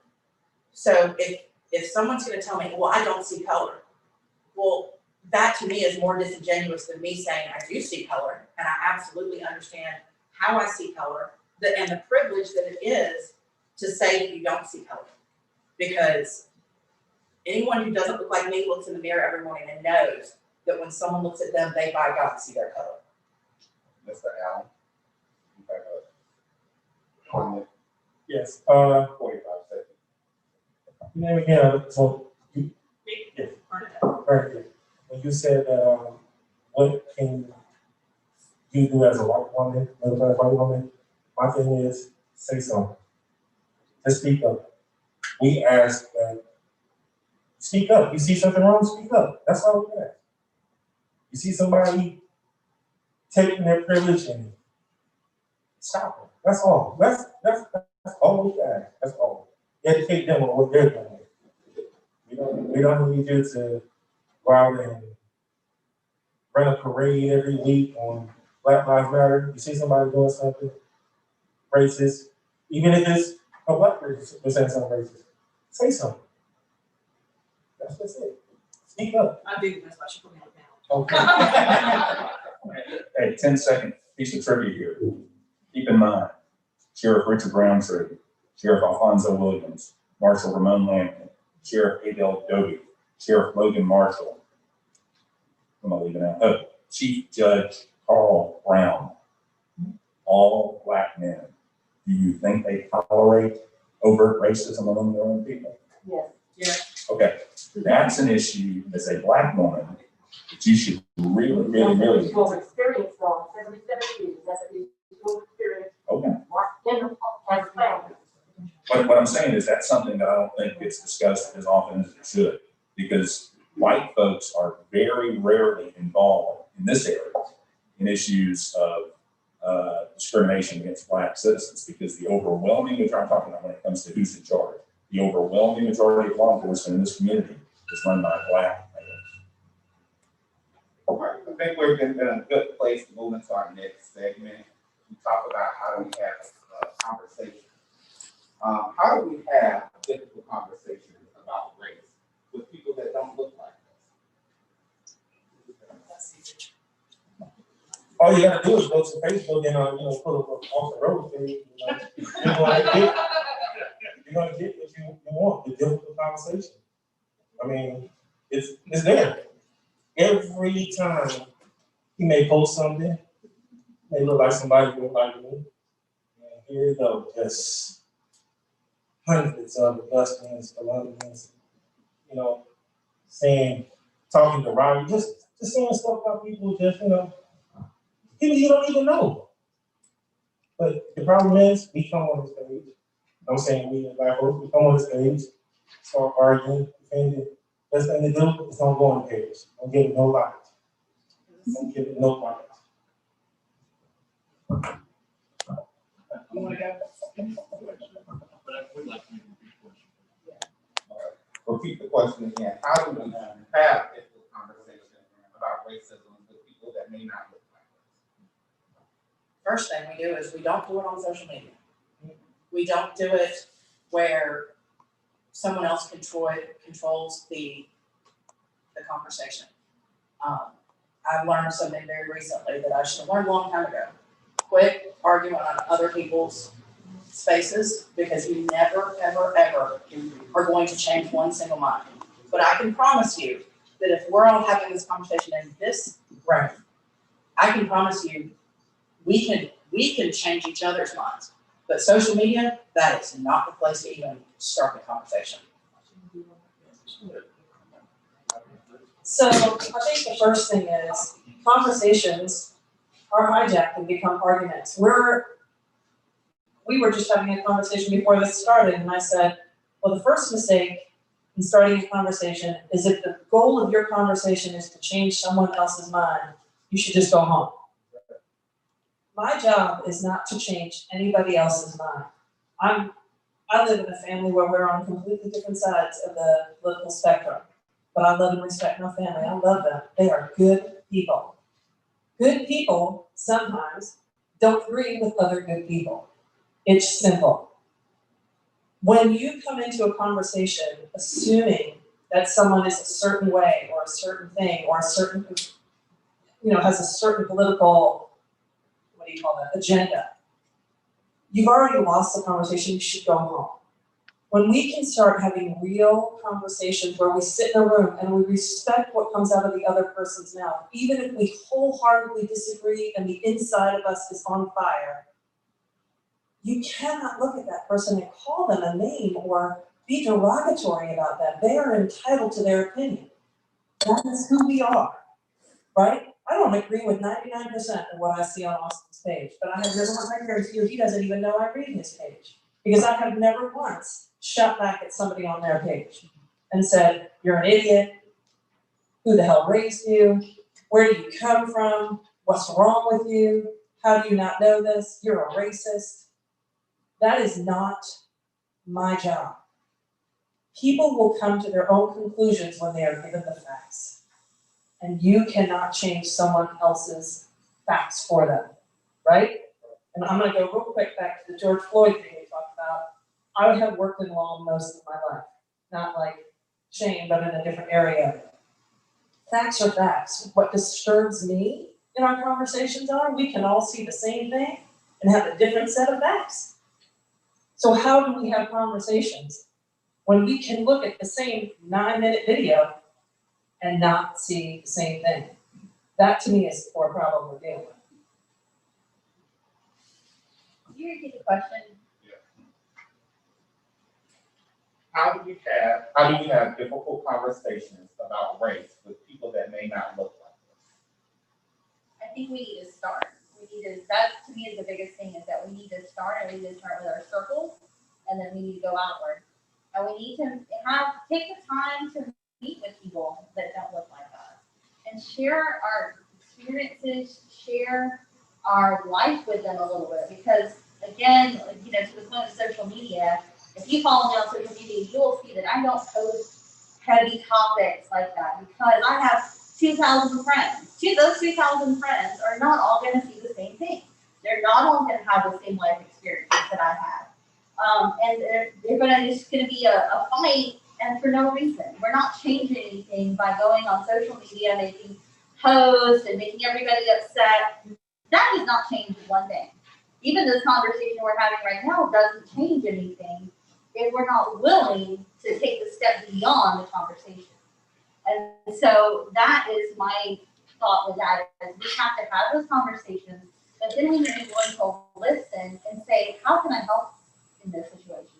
So if someone's gonna tell me, well, I don't see color, well, that to me is more disingenuous than me saying I do see color, and I absolutely understand how I see color, and the privilege that it is to say that you don't see color. Because anyone who doesn't look like me looks in the mirror every morning and knows that when someone looks at them, they by God see their color. Mr. Allen. You have a comment? Yes, 45 seconds. name again, so, yes, very good. When you said, what can you do as a white woman, another white woman, my thing is, say something. Just speak up. We ask that, speak up. You see something wrong, speak up. That's all we ask. You see somebody taking their privilege and stop it. That's all. That's all we ask. That's all. Educate them on what they're doing. We don't need you to go out and run a parade every week on Black Lives Matter. You see somebody doing something racist, even if it's a black person saying something racist, say something. That's just it. Speak up. I do, that's why she put me on the panel. Okay. Hey, 10-second piece of trivia here. Keep in mind, Sheriff Richard Roundtree, Sheriff Alfonso Williams, Marshal Ramon Lampkin, Sheriff Adele Doty, Sheriff Logan Marshall. Who am I leaving out? Oh, Chief Judge Carl Brown. All black men. Do you think they tolerate overt racism among their own people? Yes. Yeah. Okay, that's an issue as a black woman that you should really. Your experience on 77 years, that's your experience. Okay. As a family. What I'm saying is that's something that I don't think gets discussed as often as it should, because white folks are very rarely involved in this area in issues of discrimination against black citizens, because the overwhelming majority, I'm talking about when it comes to who's in charge, the overwhelming majority of law enforcement in this community is run by black males. All right, I think we're in a good place to move into our next segment. We talk about how do we have a conversation. How do we have difficult conversations about race with people that don't look like us? All you gotta do is go to Facebook and pull up off the road page. You're gonna get what you want, the difficult conversation. I mean, it's there. Every time he may post something, may look like somebody who look like me. And here you go, just hundreds of Augustinians, Colombians, talking to Robbie, just saying stuff about people, people you don't even know. But the problem is, we come on this page. I'm saying we as black folks, we come on this page, start arguing, defending. Best thing to do is don't go on the page. Don't give it no light. Don't give it no light. You wanna go? Repeat the question again. How do we have difficult conversations about racism with people that may not look like us? First thing we do is we don't do it on social media. We don't do it where someone else controls the conversation. I've learned something very recently that I should have learned a long time ago. Quit arguing on other people's spaces, because you never, ever, ever are going to change one single mind. But I can promise you that if we're all having this conversation in this room, I can promise you we can change each other's minds. But social media, that is not the place to even start the conversation. So I think the first thing is conversations are hijacked and become arguments. We were just having a conversation before this started, and I said, well, the first mistake in starting a conversation is if the goal of your conversation is to change someone else's mind, you should just go home. My job is not to change anybody else's mind. I live in a family where we're on completely different sides of the political spectrum, but I love and respect my family. I love them. They are good people. Good people sometimes don't agree with other good people. It's simple. When you come into a conversation assuming that someone is a certain way or a certain thing or a certain, has a certain political, agenda, you've already lost the conversation. You should go home. When we can start having real conversations where we sit in a room and we respect what comes out of the other person's mouth, even if we wholeheartedly disagree and the inside of us is on fire, you cannot look at that person and call them a name or be derogatory about them. They are entitled to their opinion. That is who we are, right? I don't agree with 99% of what I see on Austin's page, but I have never once, I guarantee you, he doesn't even know I read his page. Because I have never once shot back at somebody on their page and said, you're an idiot, who the hell raised you, where do you come from, what's wrong with you, how do you not know this, you're a racist. That is not my job. People will come to their own conclusions when they are given the facts. And you cannot change someone else's facts for them, right? And I'm gonna go real quick back to the George Floyd thing we talked about. I have worked in law most of my life, not like Shane, but in a different area. Facts are facts. What disturbs me in our conversations are, we can all see the same thing and have a different set of facts. So how do we have conversations when we can look at the same 9-minute video and not see the same thing? That to me is the core problem we're dealing with. Can you repeat the question? How do you have difficult conversations about race with people that may not look like us? I think we need to start. That to me is the biggest thing, is that we need to start, and we need to start with our circles, and then we need to go outward. And we need to take the time to meet with people that don't look like us and share our experiences, share our life with them a little bit. Because again, to the point of social media, if you follow me on social media, you will see that I don't post heavy topics like that, because I have 2,000 friends. Those 2,000 friends are not all going to see the same thing. They're not all going to have the same life experience that I have. And it's going to be a fight, and for no reason. We're not changing anything by going on social media, making posts and making everybody upset. That does not change one thing. Even this conversation we're having right now doesn't change anything if we're not willing to take the step beyond the conversation. And so that is my thought with that, is we have to have those conversations, but then we need to be willing to listen and say, how can I help in this situation?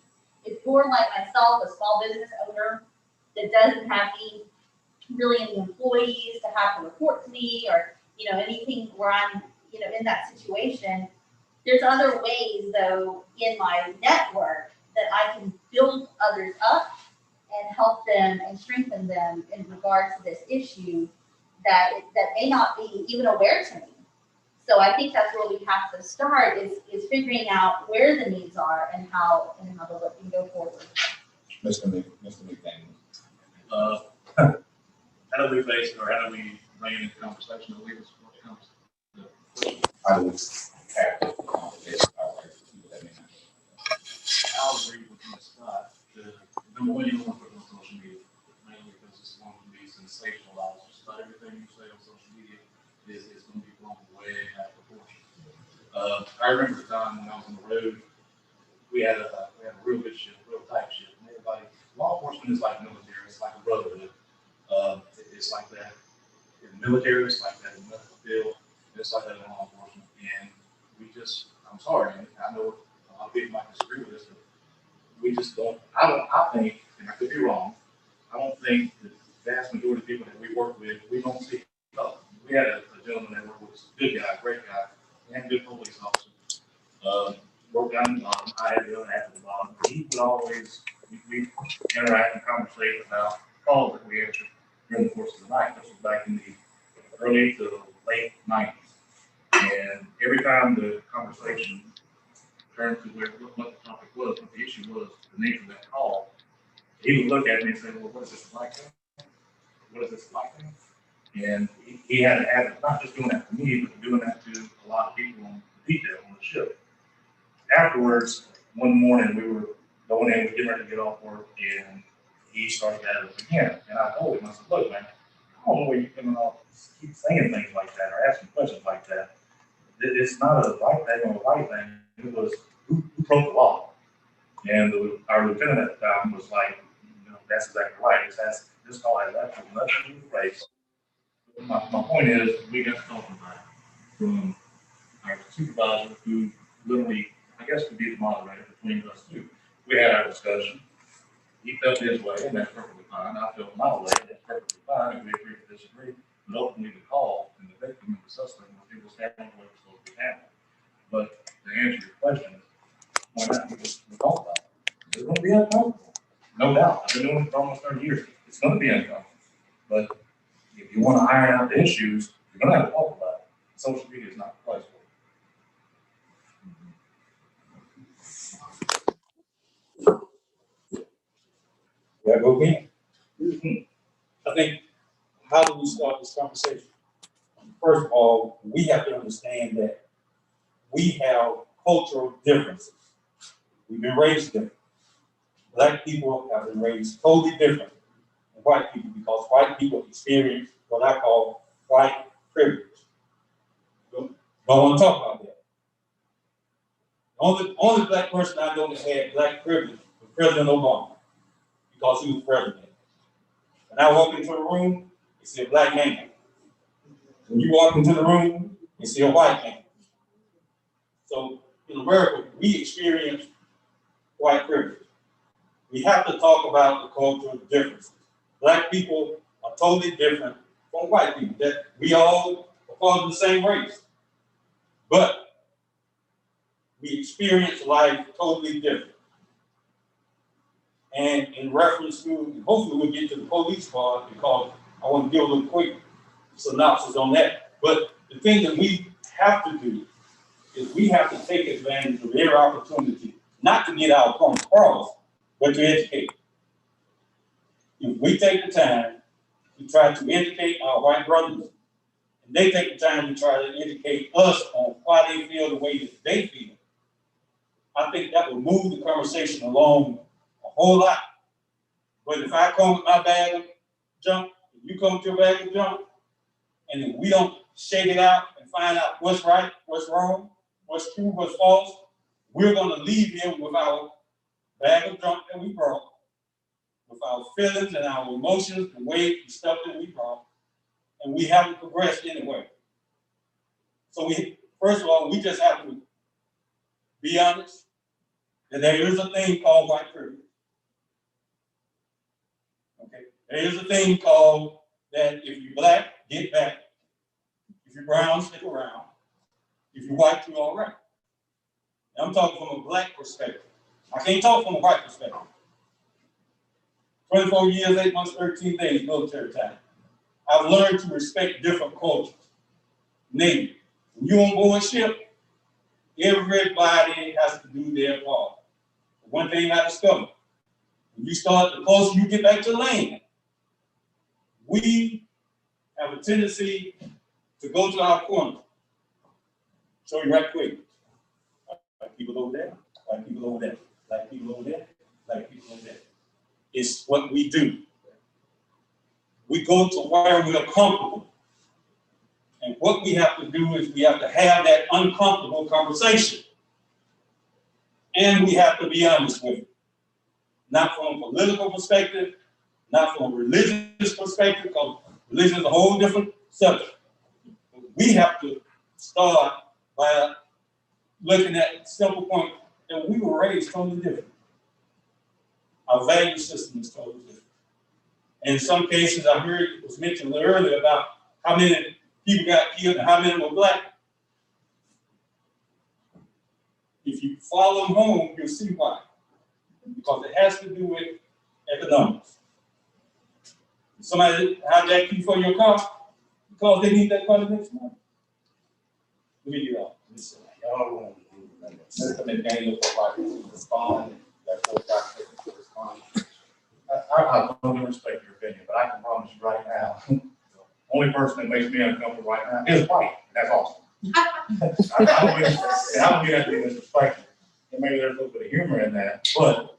If you're like myself, a small business owner that doesn't have any employees to have to report to me, or anything where I'm in that situation, there's other ways though in my network that I can build others up and help them and strengthen them in regards to this issue that may not be even aware to me. So I think that's where we have to start, is figuring out where the needs are and how to let them go forward. Mr. McDaniel. How do we face it, or how do we bring in the conversation to lead us to what comes? How do we have a conversation about race with people that may not? I'll agree with Ms. Scott. Number one, you don't want to put it on social media, mainly because it's going to be sensationalized. Just about everything you say on social media is going to be blown way out of proportion. I remember the time when I was on the road, we had a real good ship, real tight ship, and everybody, law enforcement is like military, it's like a brotherhood. It's like that in the military, it's like that in the medical field, it's like that in law enforcement. And I'm sorry, I know a lot of people might disagree with this, but we just don't, I think, and I could be wrong, I don't think the vast majority of people that we work with, we don't see color. We had a gentleman that worked with us, a good guy, great guy, and good police officer. Worked down the bottom, I had the other half of the bottom. He would always, we interact and conversate about calls that we answered during the course of the night. This was back in the early to late 90s. And every time the conversation turned to what the topic was, what the issue was, the nature of that call, he would look at me and say, well, what is this like? What is this like? And he had a habit of not just doing that to me, but doing that to a lot of people on the detail on the ship. Afterwards, one morning we were going in, we were getting ready to get off work, and he started at us again. And I told him, I said, look, man, I don't know where you're coming off, keep saying things like that or asking questions like that. It's not a right thing or a right thing. It was who broke the law. And our lieutenant at the time was like, you know, that's exactly right. This call has absolutely nothing to do with race. My point is, we got to talking about it from our supervisor, who literally, I guess, could be the moderator between us two. We had our discussion. He felt his way, and that's perfectly fine. I felt my way, and that's perfectly fine. And we agreed to disagree. But ultimately, the call and the victim and the suspect was handling what was supposed to be handled. But to answer your question, why not we talk about it? It's going to be uncomfortable, no doubt. I've been doing it for almost 30 years. It's going to be uncomfortable. But if you want to iron out the issues, you're going to have to talk about it. Social media is not the place for it. Yeah, go again. I think, how do we start this conversation? First of all, we have to understand that we have cultural differences. We've been raised different. Black people have been raised totally different than white people because white people experience what I call white privilege. Don't want to talk about that. Only black person I know that had black privilege was President Obama because he was president. When I walk into a room, you see a black man. When you walk into the room, you see a white man. So in America, we experience white privilege. We have to talk about the cultural differences. Black people are totally different from white people. That we all are part of the same race. But we experience life totally different. And in reference to, hopefully we'll get to the police part because I want to give a little quick synopsis on that. But the thing that we have to do is we have to take advantage of every opportunity, not to get our point across, but to educate. If we take the time to try to educate our white brothers, and they take the time to try to educate us on why they feel the way that they feel, I think that will move the conversation along a whole lot. But if I come with my bag of junk, if you come with your bag of junk, and if we don't shake it out and find out what's right, what's wrong, what's true, what's false, we're going to leave here with our bag of junk that we brought, with our feelings and our emotions, the weight and stuff that we brought, and we haven't progressed anyway. So first of all, we just have to be honest that there is a thing called white privilege. Okay, there is a thing called that if you're black, get back. If you're brown, stick around. If you're white, you're all right. And I'm talking from a black perspective. I can't talk from a white perspective. 24 years, 8 months, 13 days, military time. I've learned to respect different cultures. Namely, when you're on board ship, everybody has to do their part. One thing I discovered, when you start, the closer you get back to land, we have a tendency to go to our corner. Show you right quick. Black people over there, black people over there, black people over there, black people over there. It's what we do. We go to where we're comfortable. And what we have to do is we have to have that uncomfortable conversation. And we have to be honest with it. Not from a political perspective, not from a religious perspective, because religion is a whole different subject. We have to start by looking at the simple point that we were raised totally different. Our value system is totally different. And in some cases, I heard it was mentioned earlier about how many people got killed and how many were black. If you follow them home, you'll see why. Because it has to do with economics. Somebody hijacked you for your car because they need that car the next morning. Let me get off. Y'all want to System and Daniel for respond. That full process to respond. I totally respect your opinion, but I can promise you right now, the only person that makes me uncomfortable right now is white. That's awesome. I don't mean that to be disrespectful. And maybe there's a little bit of humor in that, but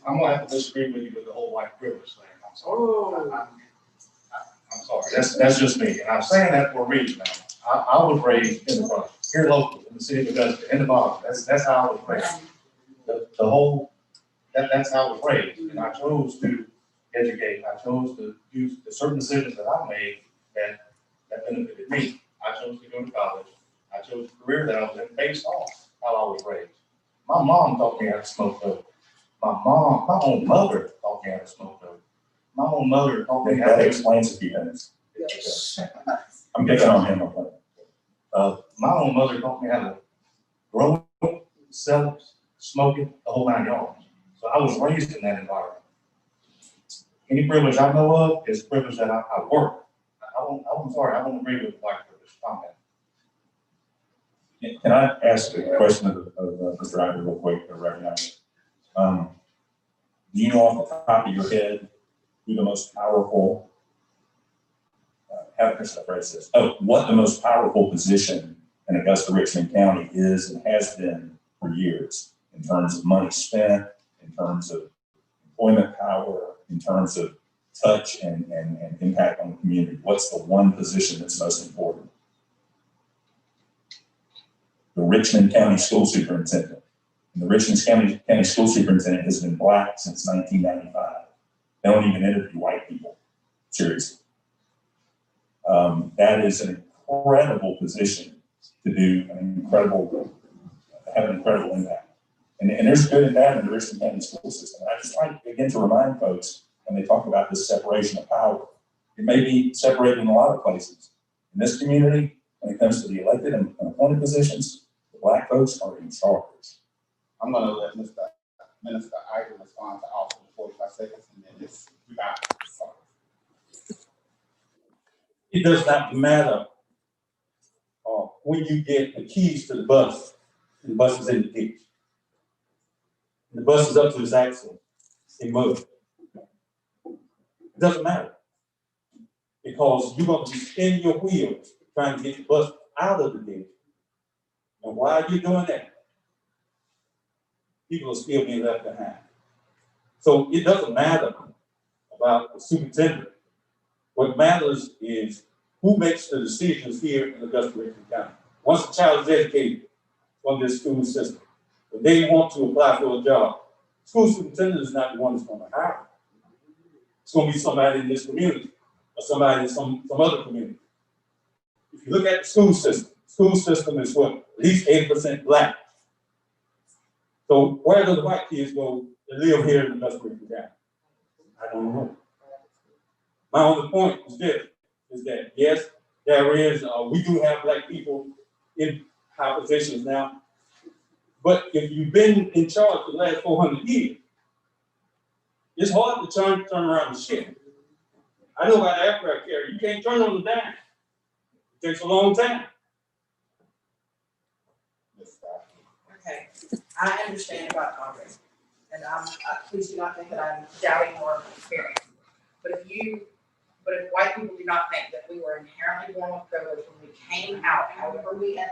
I'm gonna have to disagree with you with the whole white privilege thing. I'm sorry. I'm sorry. That's just me, and I'm saying that for a reason. Now, I was raised in the front, here locally in the city of Augusta, in the bottom. That's how I was raised. the whole, that's how I was raised. And I chose to educate. I chose to do the certain decisions that I made that benefited me. I chose to go to college. I chose a career that I was in based off how I was raised. My mom taught me how to smoke dope. My own mother taught me how to smoke dope. My own mother taught me how That to explains a few things. I'm picking on him. my own mother taught me how to grow it, sell it, smoke it, the whole 9 yards. So I was raised in that environment. Any privilege I know of is privilege that I work. I'm sorry, I don't agree with black privilege comment. Can I ask a question of Mr. Ivey real quick to recognize? Do you know off the top of your head who the most powerful, what the most powerful position in Augusta Richmond County is and has been for years in terms of money spent, in terms of employment power, in terms of touch and impact on the community? What's the one position that's most important? The Richmond County School Superintendent. And the Richmond County School Superintendent has been black since 1995. They don't even interview white people, seriously. That is an incredible position to do have an incredible impact. And there's good and bad in the Richmond County school system. And I just like, again, to remind folks when they talk about this separation of power, it may be separated in a lot of places. In this community, when it comes to the elected and appointed positions, the black folks are in charge. I'm gonna let Minister Ivey respond to all the 45 seconds, and then we got it. It does not matter when you get the keys to the bus, and the bus is in the ditch. The bus is up to its axle in mud. It doesn't matter. Because you're going to be spinning your wheels trying to get the bus out of the ditch. And while you're doing that, people are still being left behind. So it doesn't matter about the superintendent. What matters is who makes the decisions here in Augusta Richmond County. Once a child is educated on this school system, if they want to apply for a job, school superintendent is not the one that's going to hire them. It's going to be somebody in this community or somebody in some other community. If you look at the school system is what? At least 80% black. So where do the white kids go to live here in Augusta Richmond County? I don't know. My only point is this, is that yes, there is, we do have black people in high positions now, but if you've been in charge for the last 400 years, it's hard to turn around the ship. I know about the aircraft carrier, you can't turn on the dime. It takes a long time. Okay, I understand about Congress, and please do not think that I'm doubting your experience. But if white people do not think that we were inherently born with privilege when we came out, however we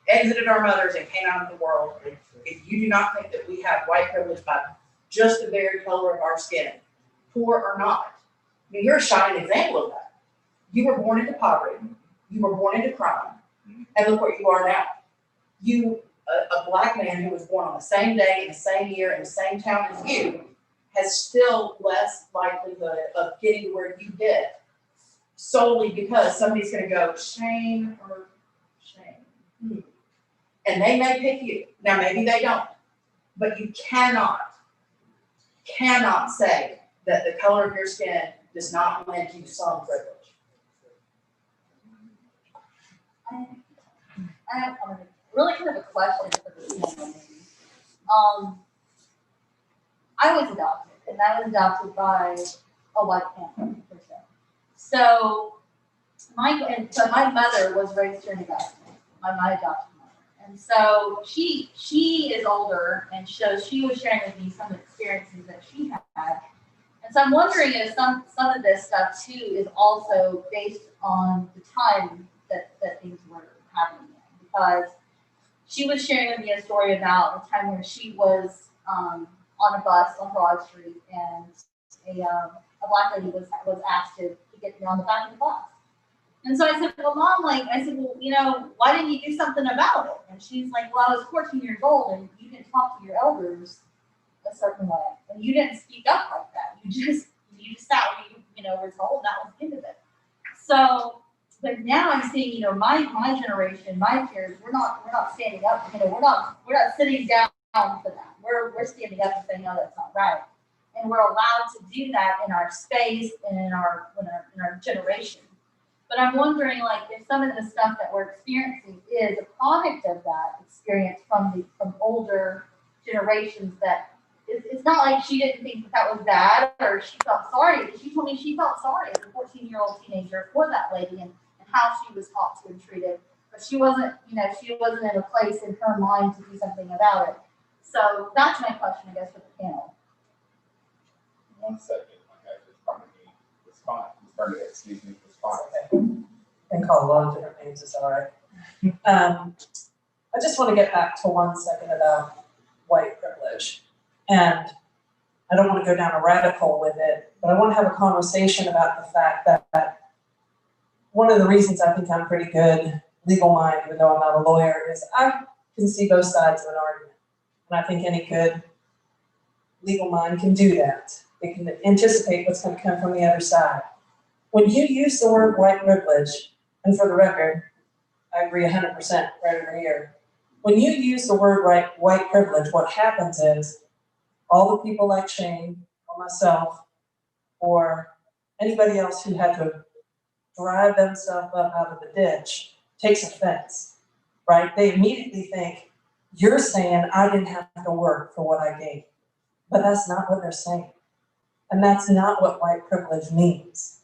exited our mothers and came out into the world, if you do not think that we have white privilege by just the very color of our skin, poor or not, I mean, you're a shining example of that. You were born into poverty, you were born into crime, and look what you are now. You, a black man who was born on the same day, in the same year, in the same town as you, has still less likelihood of getting to where you did, solely because somebody's gonna go, shame or shame. And they may pick you. Now, maybe they don't, but you cannot say that the color of your skin does not lend you some privilege. I have really kind of a question for this woman. I was adopted, and I was adopted by a white family, per se. So my mother was raised here in Augusta, my adopted mother. And so she is older, and so she was sharing with me some experiences that she had. And so I'm wondering if some of this stuff too is also based on the time that things were happening in. Because she was sharing with me a story about a time where she was on a bus on Broad Street, and a black lady was asked to get me on the back of the bus. And so I said, well, Mom, well, you know, why didn't you do something about it? And she's like, well, I was 14 years old, and you didn't talk to your elders a certain way, and you didn't speak up like that. You just sat where you were told that was the end of it. So, but now I'm seeing, my generation, my peers, we're not standing up. We're not sitting down for that. We're standing up and saying, no, that's not right. And we're allowed to do that in our space and in our generation. But I'm wondering, like, if some of the stuff that we're experiencing is a product of that experience from older generations. That it's not like she didn't think that was bad or she felt sorry. She told me she felt sorry as a 14-year-old teenager for that lady and how she was talked to and treated. But she wasn't, she wasn't in a place in her mind to do something about it. So that's my question, I guess, for the panel. 1 second, I have this part of me response. Excuse me, response. Can call a lot of different names, it's all right. I just want to get back to 1 second about white privilege. And I don't want to go down a rabbit hole with it, but I want to have a conversation about the fact that one of the reasons I think I'm pretty good legal mind, even though I'm not a lawyer, is I can see both sides of an argument. And I think any good legal mind can do that. It can anticipate what's going to come from the other side. When you use the word white privilege, and for the record, I agree 100% right over here. When you use the word white privilege, what happens is all the people like Shane or myself or anybody else who had to drive themselves up out of the ditch takes offense, right? They immediately think, you're saying I didn't have to work for what I gave. But that's not what they're saying. And that's not what white privilege means.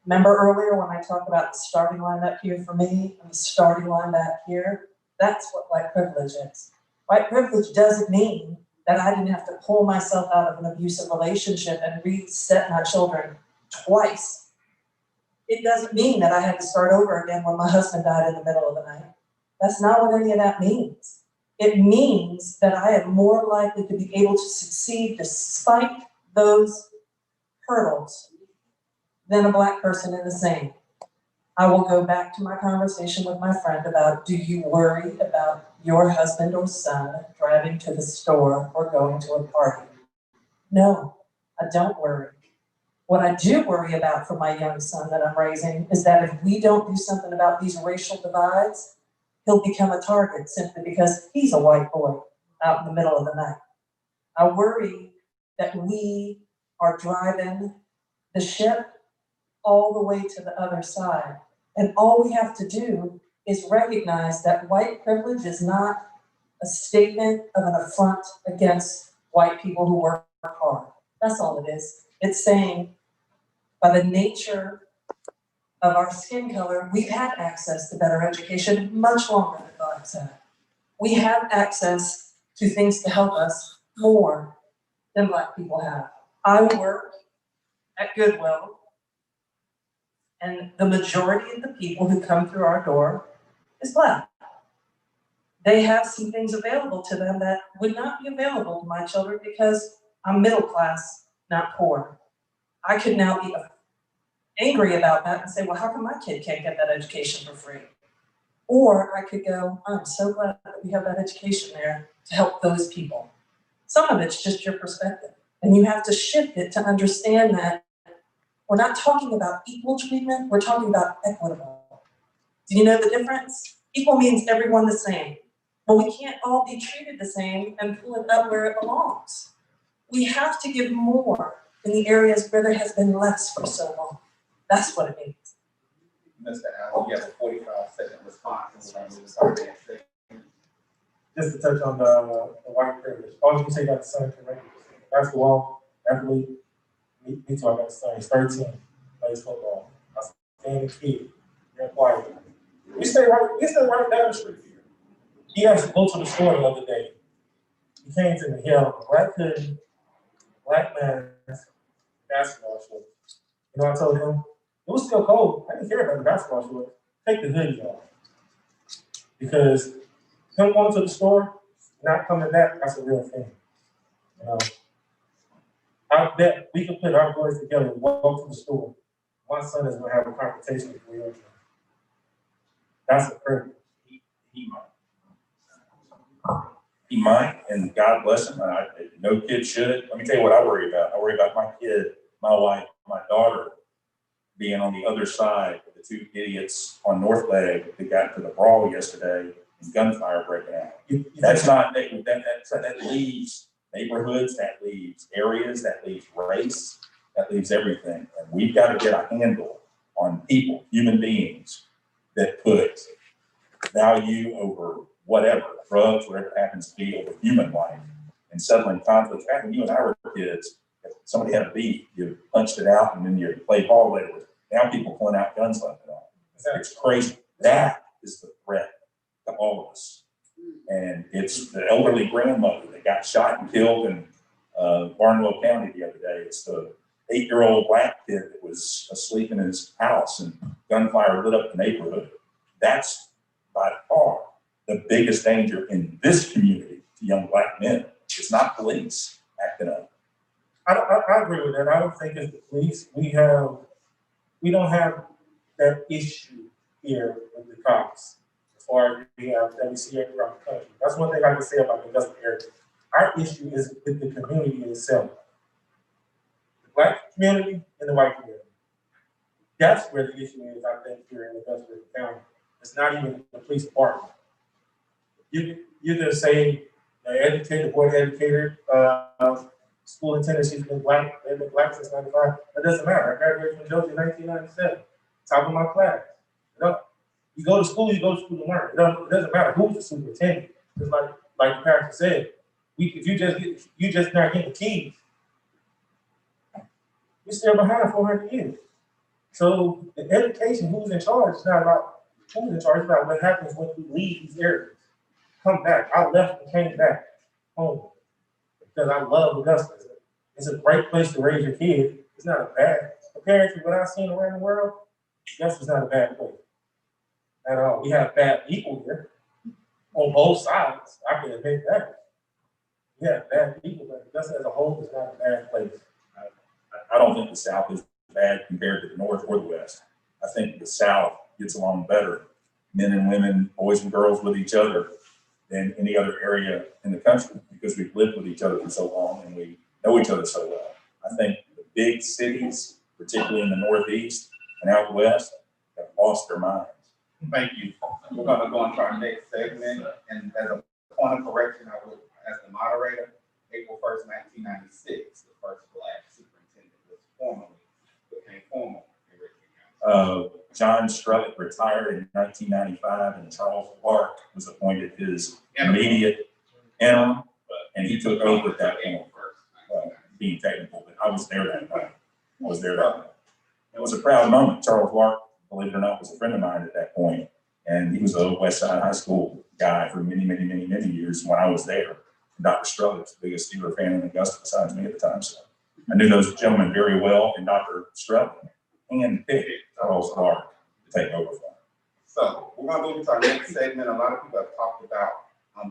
Remember earlier when I talked about the starting line up here for me and the starting line back here? That's what white privilege is. White privilege doesn't mean that I didn't have to pull myself out of an abusive relationship and reset my children twice. It doesn't mean that I had to start over again when my husband died in the middle of the night. That's not what any of that means. It means that I am more likely to be able to succeed despite those hurdles than a Black person in the same. I will go back to my conversation with my friend about, do you worry about your husband or son driving to the store or going to a party? No, I don't worry. What I do worry about for my young son that I'm raising is that if we don't do something about these racial divides, he'll become a target simply because he's a white boy out in the middle of the night. I worry that we are driving the ship all the way to the other side. And all we have to do is recognize that white privilege is not a statement of an affront against white people who work hard. That's all it is. It's saying, by the nature of our skin color, we've had access to better education much longer than Blacks have. We have access to things to help us more than Black people have. I work at Goodwill, and the majority of the people who come through our door is Black. They have some things available to them that would not be available to my children because I'm middle class, not poor. I could now be angry about that and say, well, how come my kid can't get that education for free? Or I could go, I'm so glad that we have that education there to help those people. Some of it's just your perspective. And you have to shift it to understand that we're not talking about equal treatment, we're talking about equitable. Do you know the difference? Equal means everyone the same. Well, we can't all be treated the same and pull it up where it belongs. We have to give more in the areas where there has been less for so long. That's what it means. Mr. Allen, you have a 45-second response. And we're going to move to our next segment. Just to touch on the white privilege. All you can say about the son, right? Basketball, athlete, me too, I got a son, he's 13, plays football. I stand a kid, you're quiet. We stay right down the street here. He has to go to the store the other day. He came to me, he had a black hoodie, black mask, basketball shorts. You know, I told him, it was still cold. I didn't care about the basketball shorts. Take the hoodie off. Because him going to the store, not coming back, that's a real thing. You know, I bet we can put our boys together and walk to the store. My son is going to have a confrontation with real. That's a privilege. He might. He might, and God bless him. No kid should. Let me tell you what I worry about. I worry about my kid, my wife, my daughter being on the other side of the two idiots on North Leg that got to the brawl yesterday and gunfire breaking out. That's not, that leaves neighborhoods, that leaves areas, that leaves race, that leaves everything. And we've got to get a handle on people, human beings, that put value over whatever, drugs, whatever it happens to be, over human life, and settling conflicts. Back when you and I were kids, if somebody had a beef, you punched it out and then you played ball later with it. Now people pulling out guns left and right. It's crazy. That is the threat to all of us. And it's the elderly grandmother that got shot and killed in Barnwell County the other day. It's the 8-year-old black kid that was asleep in his house and gunfire lit up the neighborhood. That's by far the biggest danger in this community to young black men. It's not police acting up. I agree with that. I don't think it's the police. We don't have that issue here with the cops as far as that we see throughout the country. That's one thing I can say about the Augusta area. Our issue is with the community itself. The black community and the white community. That's where the issue is, I think, here in Augusta County. It's not even the police department. You can say educated, board educated, school attendance, she's been black, they've been black since 95. That doesn't matter. I graduated from Georgia in 1997. Top of my class. You go to school to learn. It doesn't matter who's the superintendent. Just like the pastor said, if you just not getting the keys, you're still behind 400 years. So the education, who's in charge, is not about who's in charge, it's about what happens when you leave these areas. Come back. I left and came back home because I love Augusta. It's a great place to raise your kids. It's not a bad, compared to what I've seen around the world, Augusta's not a bad place at all. We have bad people here on both sides. I can admit that. We have bad people, but Augusta as a whole is not a bad place. I don't think the South is bad compared to the North or the West. I think the South gets along better, men and women, boys and girls with each other, than any other area in the country, because we've lived with each other for so long and we know each other so well. I think the big cities, particularly in the Northeast and out West, have lost their minds. Thank you. We're going to go on to our next segment, and as a point of correction, I would, as the moderator, April 1st, 1996, the first black superintendent became formal in Richmond County. John Strellick retired in 1995, and Charles Clark was appointed his immediate interim, and he took over at that point. Being technical, but I was there that night. It was a proud moment. Charles Clark, believe it or not, was a friend of mine at that point, and he was a West Side High School guy for many years when I was there. And Dr. Strellick's the biggest Steeler fan in Augusta besides me at the time, so I knew those gentlemen very well, and Dr. Strellick handpicked Charles Clark to take over from him. So we're going to move into our next segment. A lot of people have talked about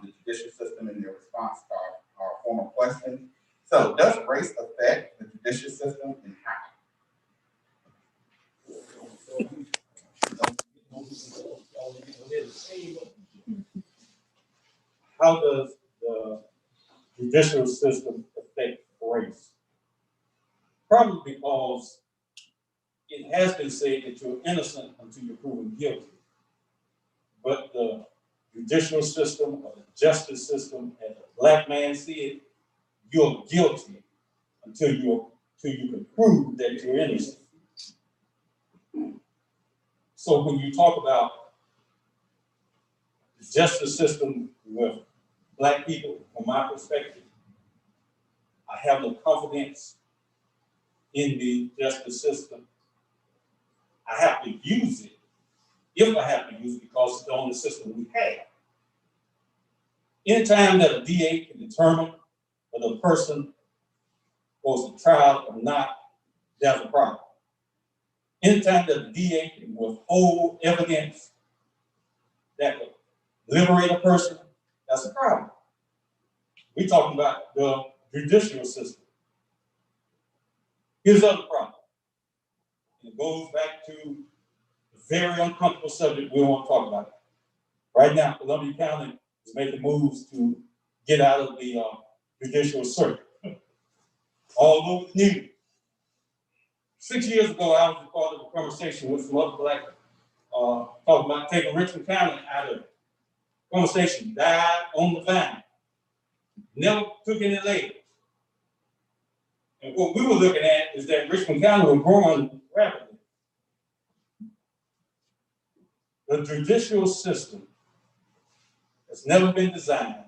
the judicial system in their response to our former question. So does race affect the judicial system, and how? How does the judicial system affect race? Probably because it has been said that you're innocent until you're proven guilty. But the judicial system or the justice system, as a black man said, you're guilty until you can prove that you're innocent. So when you talk about the justice system with black people, from my perspective, I have no confidence in the justice system. I have to use it, if I have to use it, because it's the only system we have. Anytime that a DA can determine whether a person goes to trial or not, there's a problem. Anytime that the DA can withhold evidence that will liberate a person, that's a problem. We're talking about the judicial system. Here's the other problem. It goes back to the very uncomfortable subject we want to talk about. Right now, Columbia County is making moves to get out of the judicial circuit. All over the news. 6 years ago, I was a part of a conversation with some other black talking about taking Richmond County out of it. Conversation died on the vine. Never took any later. And what we were looking at is that Richmond County was growing rapidly. The judicial system has never been designed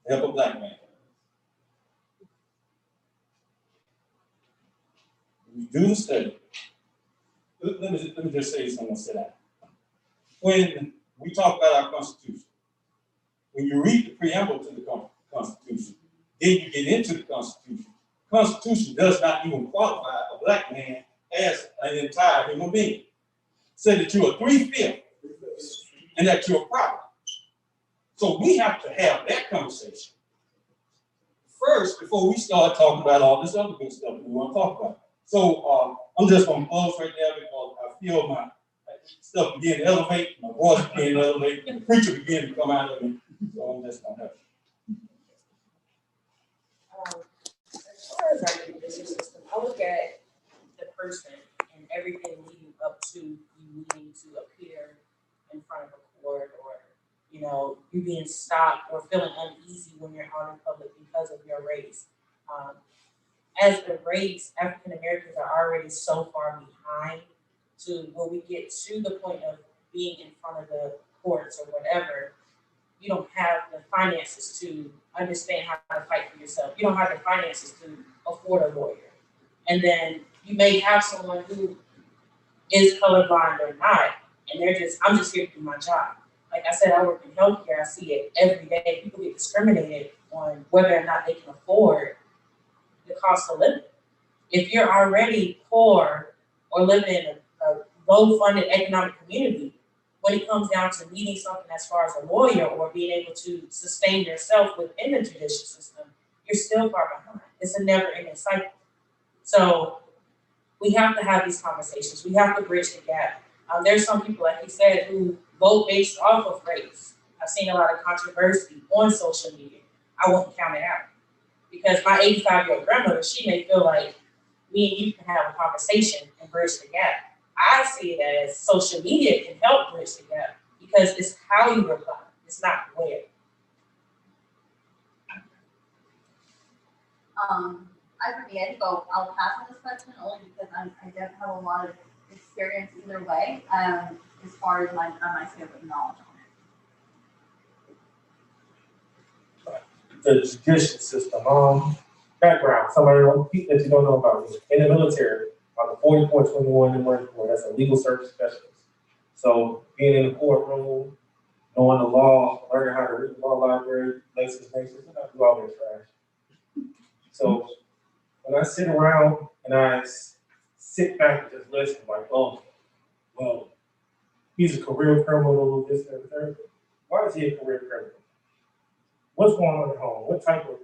to help a black man. We do the study. Let me just say something, sit down. When we talk about our Constitution, when you read the preamble to the Constitution, then you get into the Constitution. The Constitution does not even qualify a black man as an entire human being. It said that you are 3/5 and that you're a property. So we have to have that conversation first before we start talking about all this other good stuff we want to talk about. So I'm just going to close right there because I feel my stuff begin to elevate, my voice begin to elevate, and the preacher begin to come out of me. So I'm just going to have to. As far as our judicial system, I look at the person and everything leading up to you needing to appear in front of a court, or you being stopped or feeling uneasy when you're out in public because of your race. As a race, African Americans are already so far behind to when we get to the point of being in front of the courts or whatever. You don't have the finances to understand how to fight for yourself. You don't have the finances to afford a lawyer. And then you may have someone who is colorblind or not, and I'm just here to do my job. Like I said, I work in healthcare, I see it every day. People get discriminated on whether or not they can afford the cost of living. If you're already poor or living in a low-funded economic community, when it comes down to needing something as far as a lawyer or being able to sustain yourself within the judicial system, you're still far behind. It's a never-ending cycle. So we have to have these conversations. We have to bridge the gap. There's some people, like you said, who vote based off of race. I've seen a lot of controversy on social media. I won't count it out. Because my 85-year-old grandmother, she may feel like me and you can have a conversation and bridge the gap. I see it as social media can help bridge the gap because it's how you reply, it's not where. For me, I think I'll pass on this question only because I don't have a lot of experience either way, as far as my scope of knowledge on it. The judicial system. Background, somebody that you don't know about me. In the military, I'm a 4421 in the Marine Corps. That's a legal service specialist. So being in the courtroom, knowing the law, learning how to read the law library, Lexis Nation, I do all that trash. So when I sit around and I sit back and just listen, like, oh, well, he's a career criminal, this and the third. Why is he a career criminal? What's going on at home? What type of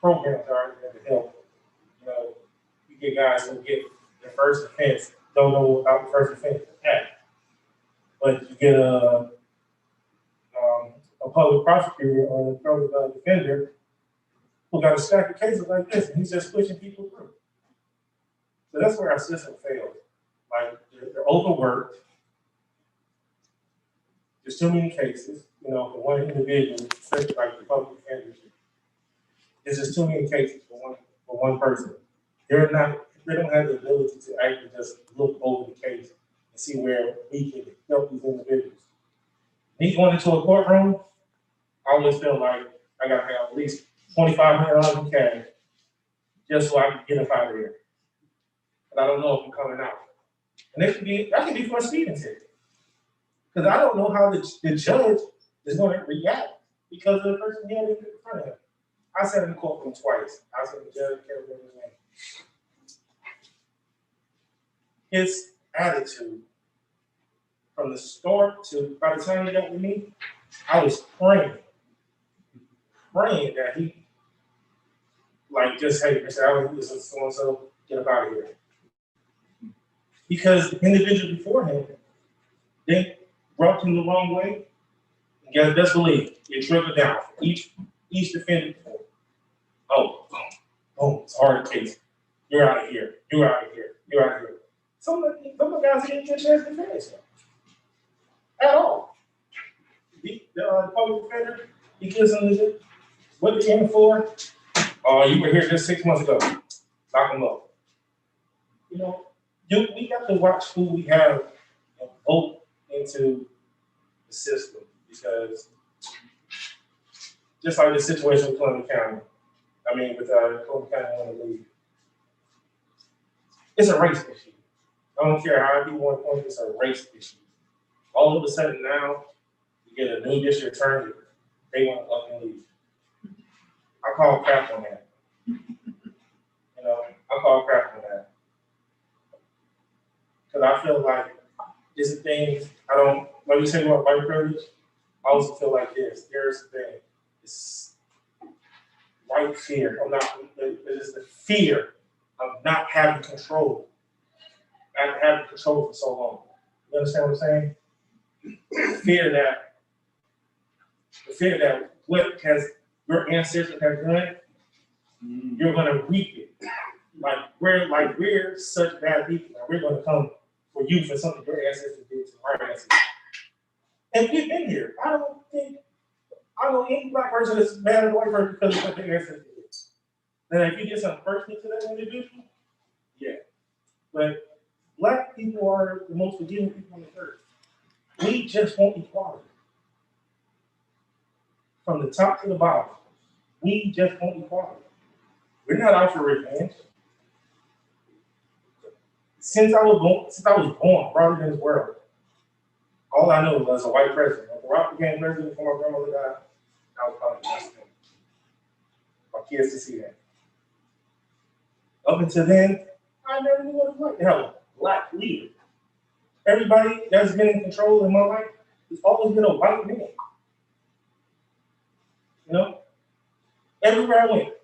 programs are there to help? You get guys who get their first offense, don't know about the first offense act, but you get a public prosecutor or a public defender who got a stack of cases like this, and he's just pushing people through. So that's where our system fails. Like they're overworked. There's too many cases. For one individual, especially like the public defenders, there's just too many cases for one person. They don't have the ability to actually just look over the case and see where we can help these individuals. Me going into a courtroom, I always feel like I gotta have at least $2,500 in cash just so I can get up out of here. But I don't know if I'm coming out. And that can be for a speeding ticket. Because I don't know how the judge is going to react because of the person he had in front of him. I sat in the courtroom twice. I was in the judge, can't remember his name. His attitude from the start to by the time he got with me, I was praying that he just, hey, Mr. Allen, this is so-and-so, get up out of here. Because the individual before him, they brought him the wrong way. You guys best believe it trickle down for each defendant. Oh, it's a hard case. You're out of here. You're out of here. You're out of here. Some of the guys didn't get a chance to defend themselves at all. The public defender, he gives them the what they in for. Oh, you were here just 6 months ago. Knock them up. You know, we got to watch who we have vote into the system, because just like the situation with Columbia County, with Columbia County want to leave. It's a race issue. I don't care how people want to point it, it's a race issue. All of a sudden now, you get a new district attorney, they want to up and leave. I call crap on that. I call crap on that. Because I feel like it's a thing, like you said about white privilege, I also feel like this. There's the thing. It's white fear. It is the fear of not having control. Not having control for so long. You understand what I'm saying? The fear that what has your ancestors have done, you're gonna reap it. Like we're such bad people, and we're gonna come for you for something your ancestors did to our ancestors. And we've been here. I don't know any black person that's mad at a white person because of what their ancestors did. Now, if you get something personal to that individual, yeah. But black people are the most forgiving people on the earth. We just want equality. From the top to the bottom, we just want equality. We're not out for revenge. Since I was born, brought into this world, all I know was a white president. When Barack became president before my grandmother died, I was probably blessed him. My kids to see that. Up until then, I never knew what it was like to have a black leader. Everybody that's been in control in my life has always been a white man. Everywhere I went,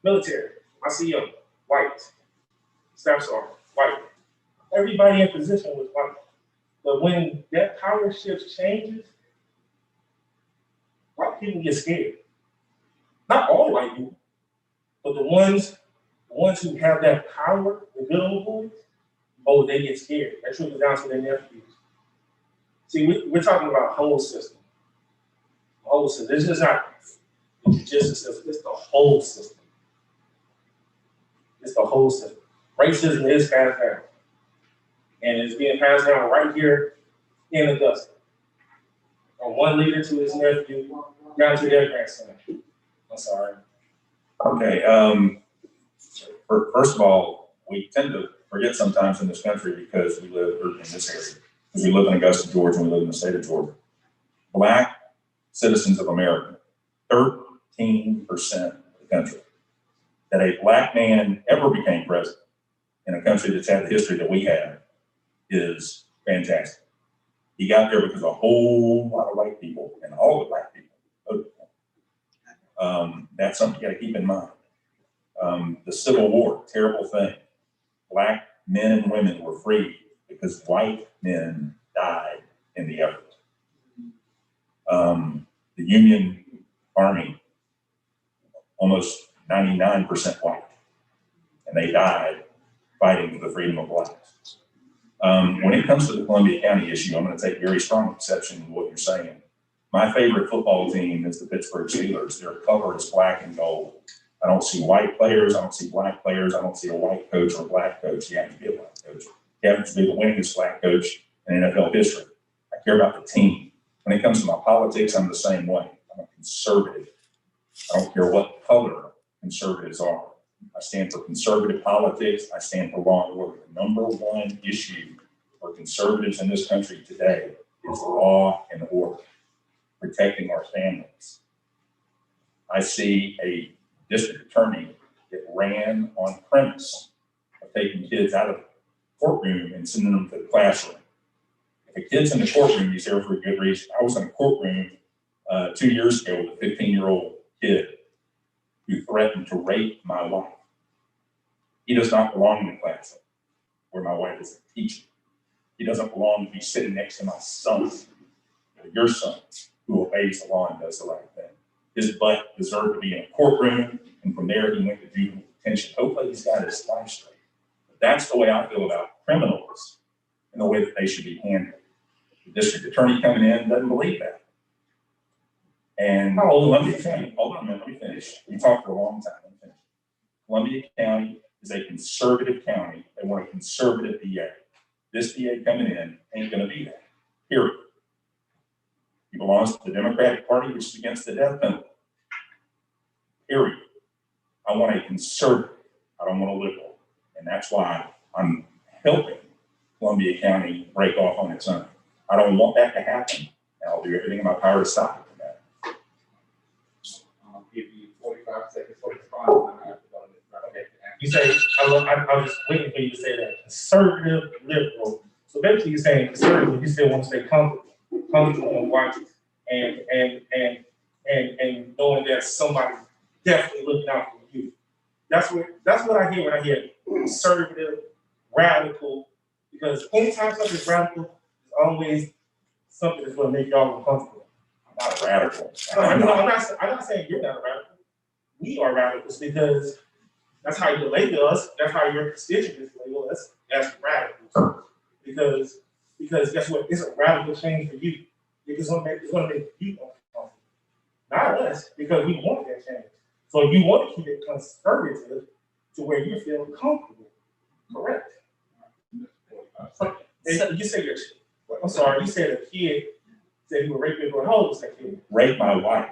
military, I see them, white. Staff sergeant, white. Everybody in position was white. But when that power shift changes, white people get scared. Not all white people, but the ones who have that power, the good old boys, they get scared. That trickles down to their nephews. See, we're talking about a whole system. A whole system. This is not the justice system, it's the whole system. It's the whole system. Racism is passed down. And it's being passed down right here in Augusta. From one leader to his nephew, down to their grandson. I'm sorry. Okay, first of all, we tend to forget sometimes in this country because we live in this area, because we live in Augusta, Georgia, and we live in the state of Georgia. Black citizens of America, 13% of the country. That a black man ever became president in a country that's had the history that we have is fantastic. He got there because a whole lot of white people and all the black people voted for him. That's something you got to keep in mind. The Civil War, terrible thing. Black men and women were freed because white men died in the effort. The Union Army, almost 99% white, and they died fighting for the freedom of blacks. When it comes to the Columbia County issue, I'm going to take very strong exception to what you're saying. My favorite football team is the Pittsburgh Steelers. Their color is black and gold. I don't see white players. I don't see black players. I don't see a white coach or a black coach. You have to be a black coach. You have to be the winningest black coach in NFL history. I care about the team. When it comes to my politics, I'm the same way. I'm a conservative. I don't care what color conservatives are. I stand for conservative politics. I stand for law and order. The number one issue for conservatives in this country today is law and order, protecting our families. I see a district attorney that ran on premise of taking kids out of the courtroom and sending them to the classroom. If a kid's in the courtroom, he's there for a good reason. I was in a courtroom 2 years ago with a 15-year-old kid who threatened to rape my wife. He does not belong in the classroom where my wife is a teacher. He doesn't belong to be sitting next to my son, or your son. who obeys the law and does the right thing. His butt deserved to be in a courtroom, and from there he went to juvenile detention. Hopefully he's got his life straight. But that's the way I feel about criminals and the way that they should be handled. The district attorney coming in doesn't believe that. And Columbia County, hold on a minute, let me finish. We talked for a long time. Let me finish. Columbia County is a conservative county. They want a conservative DA. This DA coming in ain't gonna be that, period. He belongs to the Democratic Party, which is against the death penalty, period. I want a conservative, I don't want a liberal. And that's why I'm helping Columbia County break off on its own. I don't want that to happen, and I'll do everything in my power to stop it from that. I'll give you 45 seconds for response. Okay. You say, I was just waiting for you to say that, conservative, liberal. So basically you're saying conservative, you still want to stay comfortable and watch and knowing that somebody's definitely looking out for you. That's what I hear when I hear conservative, radical, because anytime something's radical, it's always something that's going to make y'all uncomfortable. I'm not a radical. I'm not saying you're not a radical. We are radicals because that's how you label us. That's how your constituents label us. That's radical. Because guess what? It's a radical change for you. It's gonna make you uncomfortable. Not us, because we want that change. So you want to keep it conservative to where you feel comfortable. Correct. And you said I'm sorry, you said a kid said he was raped before. How old was that kid? Raped my wife.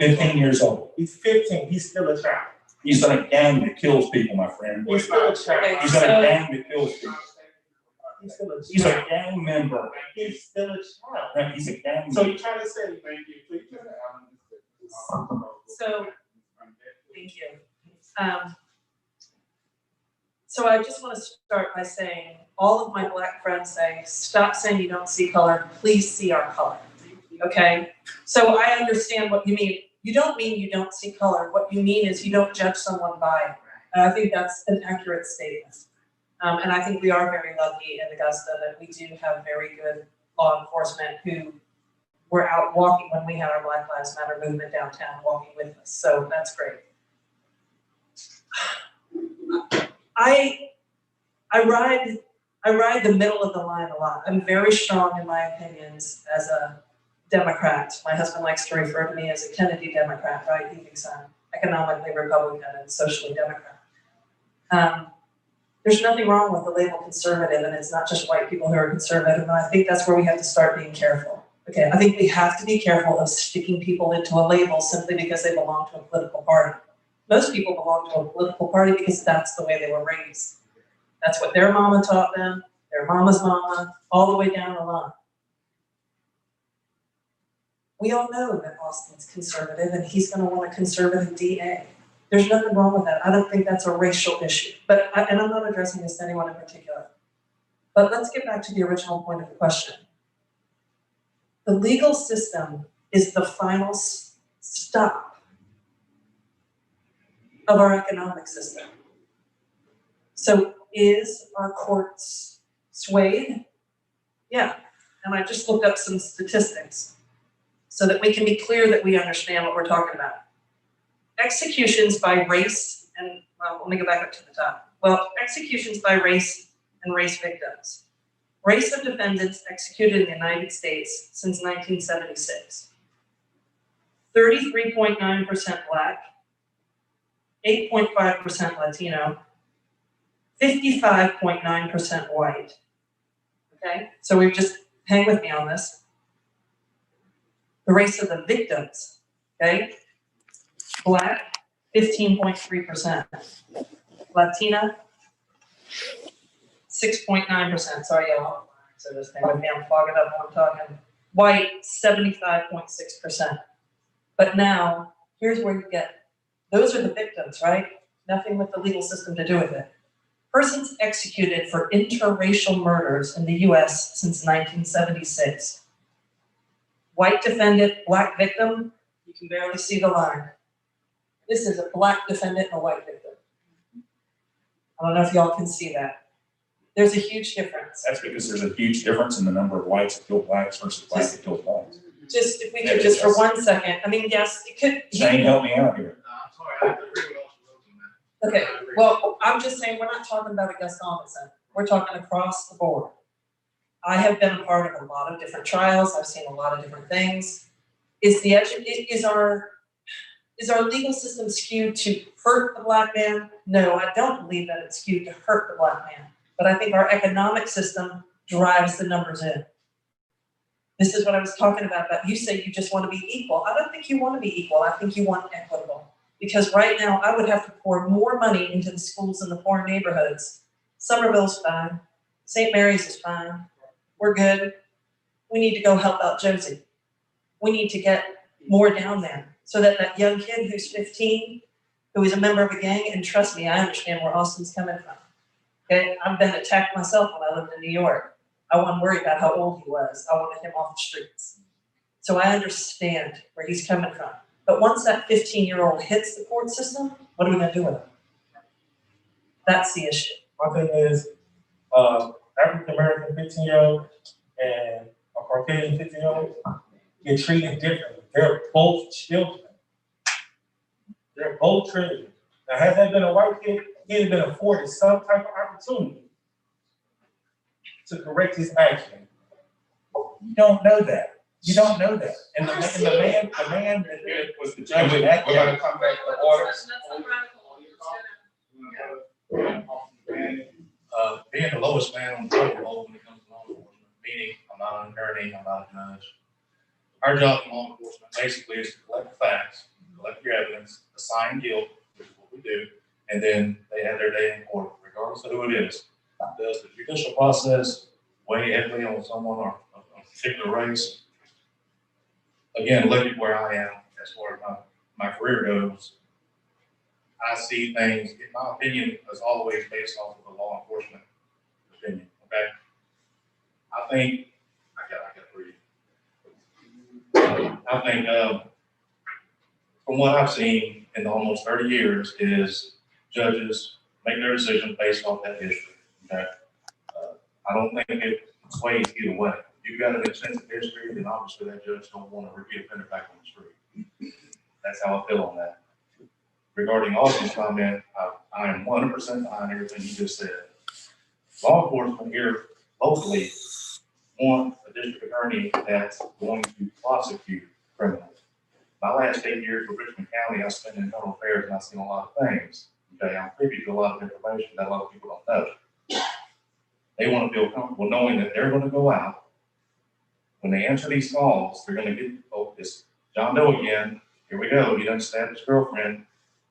15 years old. He's 15. He's still a child. He's in a gang that kills people, my friend. He's still a child. He's in a gang that kills people. He's still a child. He's a gang member. He's still a child. He's a gang So member. you're trying to say, thank you. So, thank you. So I just want to start by saying, all of my Black friends say, stop saying you don't see color, please see our color, okay? So I understand what you mean. You don't mean you don't see color. What you mean is you don't judge someone by it. And I think that's an accurate statement. And I think we are very lucky in Augusta that we do have very good law enforcement who were out walking when we had our Black Lives Matter movement downtown, walking with us. So that's great. I ride the middle of the line a lot. I'm very strong in my opinions as a Democrat. My husband likes to refer to me as a Kennedy Democrat, right? He thinks I'm economically Republican and socially Democrat. There's nothing wrong with the label conservative, and it's not just white people who are conservative, and I think that's where we have to start being careful. Okay, I think we have to be careful of sticking people into a label simply because they belong to a political party. Most people belong to a political party because that's the way they were raised. That's what their mama taught them, their mama's mama, all the way down the line. We all know that Austin's conservative and he's going to want a conservative DA. There's nothing wrong with that. I don't think that's a racial issue. And I'm not addressing this to anyone in particular. But let's get back to the original point of the question. The legal system is the final stop of our economic system. So is our courts swayed? Yeah, and I just looked up some statistics so that we can be clear that we understand what we're talking about. Executions by race and, well, let me go back up to the top. Well, executions by race and race victims. Race of defendants executed in the United States since 1976. 33.9% Black, 8.5% Latino, 55.9% white. Okay, so we've just, hang with me on this. The race of the victims, okay? Black, 15.3%. Latina, 6.9%. Sorry, y'all. So just hang with me, I'm fogging up while I'm talking. White, 75.6%. But now, here's where you get, those are the victims, right? Nothing with the legal system to do with it. Persons executed for interracial murders in the US since 1976. White defendant, Black victim, you can barely see the line. This is a Black defendant and a white victim. I don't know if y'all can see that. There's a huge difference. That's because there's a huge difference in the number of whites that kill Blacks versus Blacks that kill Blacks. just, if we could just for 1 second, I mean, yes, it could. Shane, help me out here. I'm sorry, I agree with all the Okay, well, I'm just saying, we're not talking about Augusta Ombudsman. We're talking across the board. I have been a part of a lot of different trials. I've seen a lot of different things. Is our legal system skewed to hurt the Black man? No, I don't believe that it's skewed to hurt the Black man. But I think our economic system drives the numbers in. This is what I was talking about, that you say you just want to be equal. I don't think you want to be equal. I think you want equitable. Because right now, I would have to pour more money into the schools in the poor neighborhoods. Somerville's fine. St. Mary's is fine. We're good. We need to go help out Josie. We need to get more down there so that that young kid who's 15, who is a member of a gang, and trust me, I understand where Austin's coming from. Okay, I've been attacked myself when I lived in New York. I wasn't worried about how old he was. I wanted him off the streets. So I understand where he's coming from. But once that 15-year-old hits the court system, what are we going to do with him? That's the issue. My thing is, African American 15-year-old and a Caucasian 15-year-old get treated differently. They're both children. They're both children. Now, had that been a white kid, he'd have been afforded some type of opportunity to correct his action. You don't know that. You don't know that. And the man that was the judge We're of that gonna case. come back to order. Being the lowest man on the totem pole when it comes to law enforcement, meaning I'm not an attorney, I'm not a judge. Our job in law enforcement basically is to collect the facts, collect your evidence, assign guilt, which is what we do, and then they have their day in court, regardless of who it is. Does the judicial process weigh heavily on someone or a particular race? Again, looking where I am as far as my career goes, I see things, in my opinion, is always based off of a law enforcement opinion, okay? I think, I got to read. I think, from what I've seen in the almost 30 years is judges make their decisions based off that history, okay? I don't think it sways either way. If you've got an extensive history, then obviously that judge don't want to repeat offender back on the street. That's how I feel on that. Regarding Austin's comment, I am 100% behind everything you just said. Law enforcement here locally want a district attorney that's going to prosecute criminals. My last 8 years with Richmond County, I spent in internal affairs and I've seen a lot of things. Okay, I'm privy to a lot of information that a lot of people don't know. They want to feel comfortable knowing that they're going to go out. When they answer these calls, they're going to get, oh, it's John Doe again. Here we go. He done stabbed his girlfriend.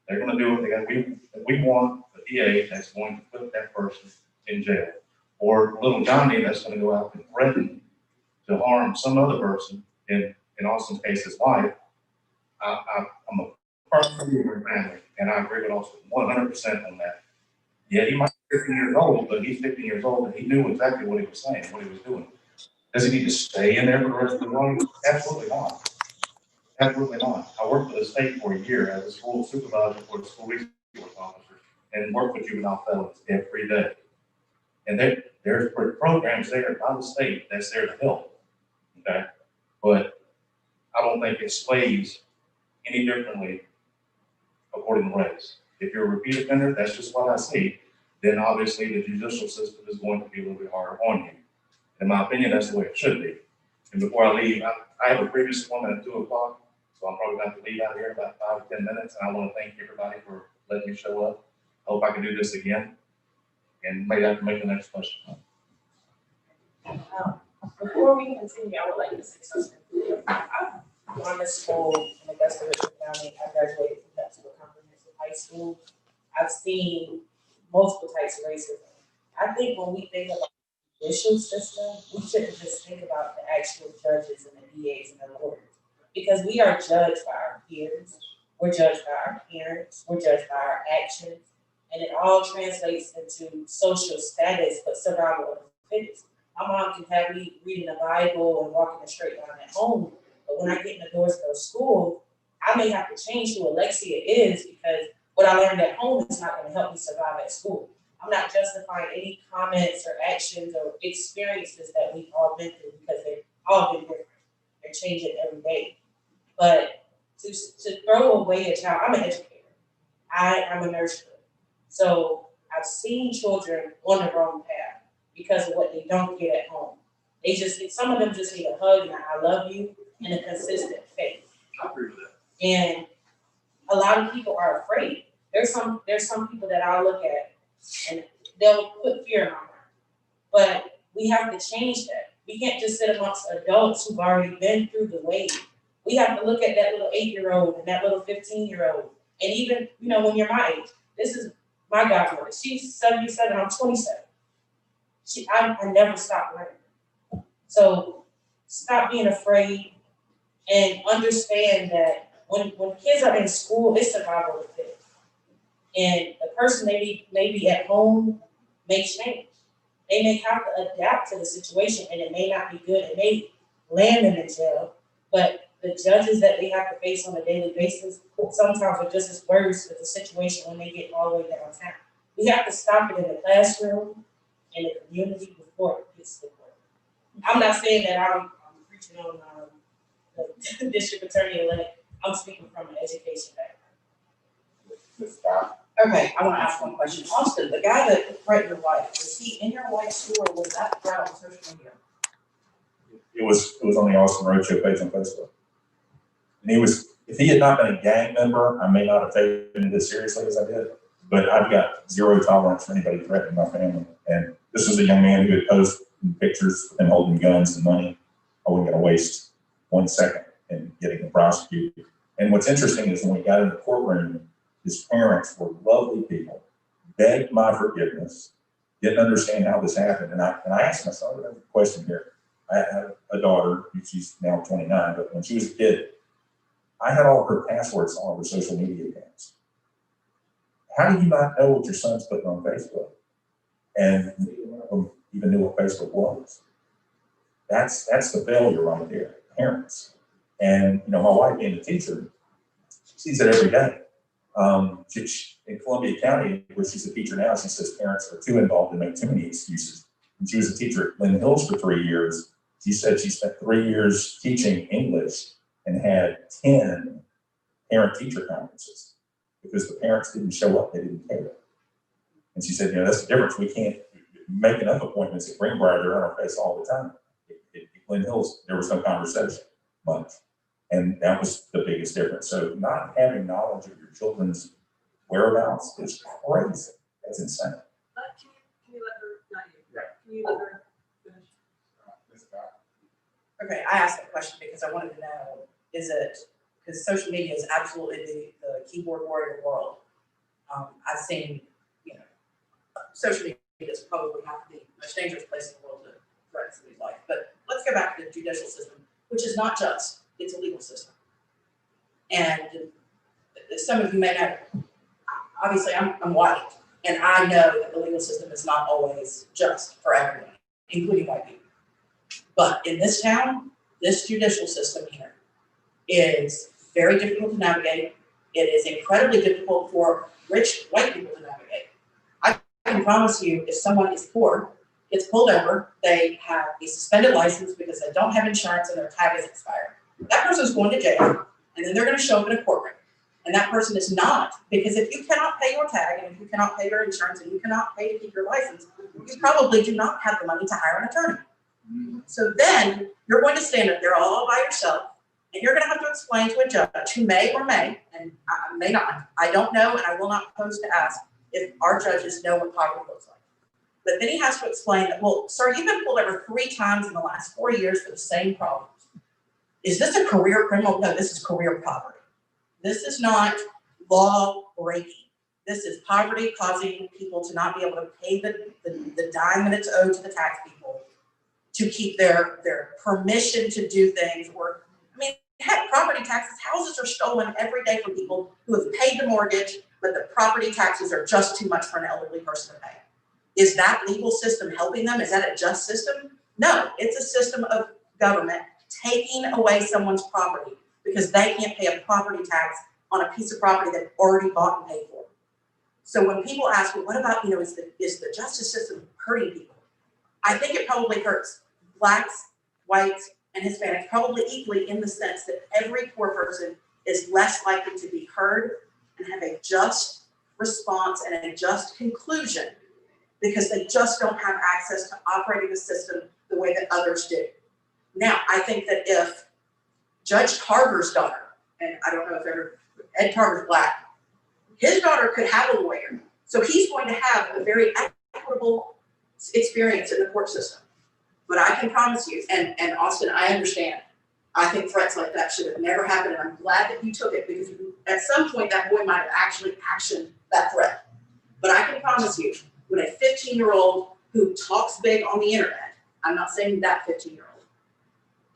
They're going to do it. We want a DA that's going to put that person in jail. Or little Johnny that's going to go out and threaten to harm some other person, in Austin's case, his wife. I'm a person of your family, and I agree with Austin 100% on that. Yeah, he might be 15 years old, but he's 15 years old and he knew exactly what he was saying, what he was doing. Does he need to stay in there for the rest of the life? Absolutely not. Absolutely not. I worked for the state for a year as a school supervisor for the school resource officer and worked with juvenile felons every day. And there's programs there by the state that's there to help. Okay. But I don't think it sways any differently according to race. If you're a repeat offender, that's just what I see. Then obviously the judicial system is going to be a little bit harder on you. In my opinion, that's the way it should be. And before I leave, I have a previous appointment at 2 o'clock, so I'm probably going to have to leave out here in about 5 to 10 minutes. And I want to thank everybody for letting me show up. I hope I can do this again. And maybe I can make the next question. Before we continue, I would like to say something. I've gone to school in Augusta, Richmond County. I graduated from that school, comprehensive high school. I've seen multiple types of racism. I think when we think about the judicial system, we shouldn't just think about the actual judges and the DAs and the lawyers, because we are judged by our peers, we're judged by our parents, we're judged by our actions, and it all translates into social status, but survival of the fittest. My mom can have me reading the Bible and walking a straight line at home, but when I get in the doors of school, I may have to change who Alexia is, because what I learned at home is not going to help me survive at school. I'm not justifying any comments or actions or experiences that we've all been through, because they've all been different. They're change it every day. But to throw away a child, I'm an educator. I'm a nurse. So I've seen children on the wrong path because of what they don't get at home. Some of them just need a hug and I love you and a consistent faith. I agree with that. And a lot of people are afraid. There's some people that I'll look at and they'll put fear in my heart. But we have to change that. We can't just sit amongst adults who've already been through the wave. We have to look at that little 8-year-old and that little 15-year-old. And even, when you're my age, this is my godmother. She's 77, I'm 27. I never stopped learning. So stop being afraid and understand that when kids are in school, it's survival of the fittest. And the person may be at home may change. They may have to adapt to the situation and it may not be good. It may land them in jail, but the judges that they have to face on a daily basis sometimes are just as worse with the situation when they get all the way downtown. We have to stop it in the classroom, in the community before it gets to work. I'm not saying that I'm preaching on the district attorney-elect. I'm speaking from an education background. Okay, I want to ask one question. Austin, the guy that threatened your wife, was he in your wife's store or was that threat on social media? It was on the Austin Roadshow page on Facebook. And if he had not been a gang member, I may not have taken it as seriously as I did. But I've got zero tolerance for anybody threatening my family. And this was a young man who had posted pictures of him holding guns and money. I wasn't going to waste 1 second in getting him prosecuted. And what's interesting is when we got in the courtroom, his parents were lovely people, begged my forgiveness, didn't understand how this happened. And I asked myself a question here. I have a daughter, she's now 29, but when she was a kid, I had all of her passwords on her social media accounts. How do you not know what your son's putting on Facebook? And none of them even knew what Facebook was. That's the failure right there, parents. And my wife being a teacher, she sees it every day. In Columbia County, where she's a teacher now, she says parents are too involved and make too many excuses. When she was a teacher at Lynn Hills for 3 years, she said she spent 3 years teaching English and had 10 parent-teacher conferences because the parents didn't show up, they didn't care. And she said, that's the difference. We can't make enough appointments at Greenbrier, they're on our face all the time. At Glen Hills, there was no conversation much. And that was the biggest difference. So not having knowledge of your children's whereabouts is crazy. That's insane. Can you let her, not you? Yeah. Can you let her finish? Okay, I asked that question because I wanted to know, because social media is absolutely the keyboard warrior world. I've seen, social media is probably not the most dangerous place in the world to threaten somebody's life. But let's go back to the judicial system, which is not just, it's a legal system. And some of you may know, obviously I'm white, and I know that the legal system is not always just for everyone, including white people. But in this town, this judicial system here is very difficult to navigate. It is incredibly difficult for rich white people to navigate. I can promise you, if someone is poor, gets pulled over, they have a suspended license because they don't have insurance and their tag is expired. That person's going to jail, and then they're going to show up in a courtroom. And that person is not, because if you cannot pay your tag, and if you cannot pay your insurance, and you cannot pay to keep your license, you probably do not have the money to hire an attorney. So then you're going to stand up there all by yourself, and you're going to have to explain to a judge who may or may, and may not, I don't know, and I will not pose to ask if our judges know what poverty looks like. But then he has to explain that, well, sir, you've been pulled over 3 times in the last 4 years for the same problems. Is this a career criminal? No, this is career poverty. This is not law breaking. This is poverty causing people to not be able to pay the dime that it's owed to the tax people to keep their permission to do things. Or, I mean, heck, property taxes, houses are stolen every day from people who have paid the mortgage, but the property taxes are just too much for an elderly person to pay. Is that legal system helping them? Is that a just system? No, it's a system of government taking away someone's property because they can't pay a property tax on a piece of property they've already bought and paid for. So when people ask, well, what about, is the justice system hurting people? I think it probably hurts blacks, whites, and Hispanics probably equally, in the sense that every poor person is less likely to be heard and have a just response and a just conclusion because they just don't have access to operating the system the way that others do. Now, I think that if Judge Tarver's daughter, and I don't know if Ed Tarver's Black, his daughter could have a lawyer. So he's going to have a very equitable experience in the court system. But I can promise you, and Austin, I understand, I think threats like that should have never happened, and I'm glad that you took it, because at some point that boy might have actually actioned that threat. But I can promise you, when a 15-year-old who talks big on the internet, I'm not saying that 15-year-old,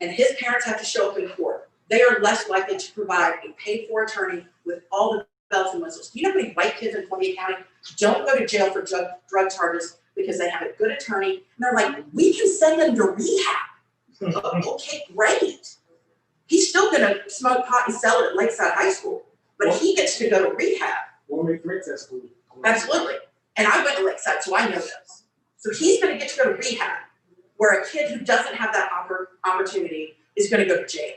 and his parents have to show up in court, they are less likely to provide a paid-for attorney with all the bells and whistles. You know how many white kids in Columbia County don't go to jail for drug charges because they have a good attorney, and they're like, we can send them to rehab. Okay, great. He's still gonna smoke pot and sell it at Lakeside High School, but he gets to go to rehab. We'll make threats at school. Absolutely. And I went to Lakeside, so I know this. So he's gonna get to go to rehab, where a kid who doesn't have that opportunity is gonna go to jail.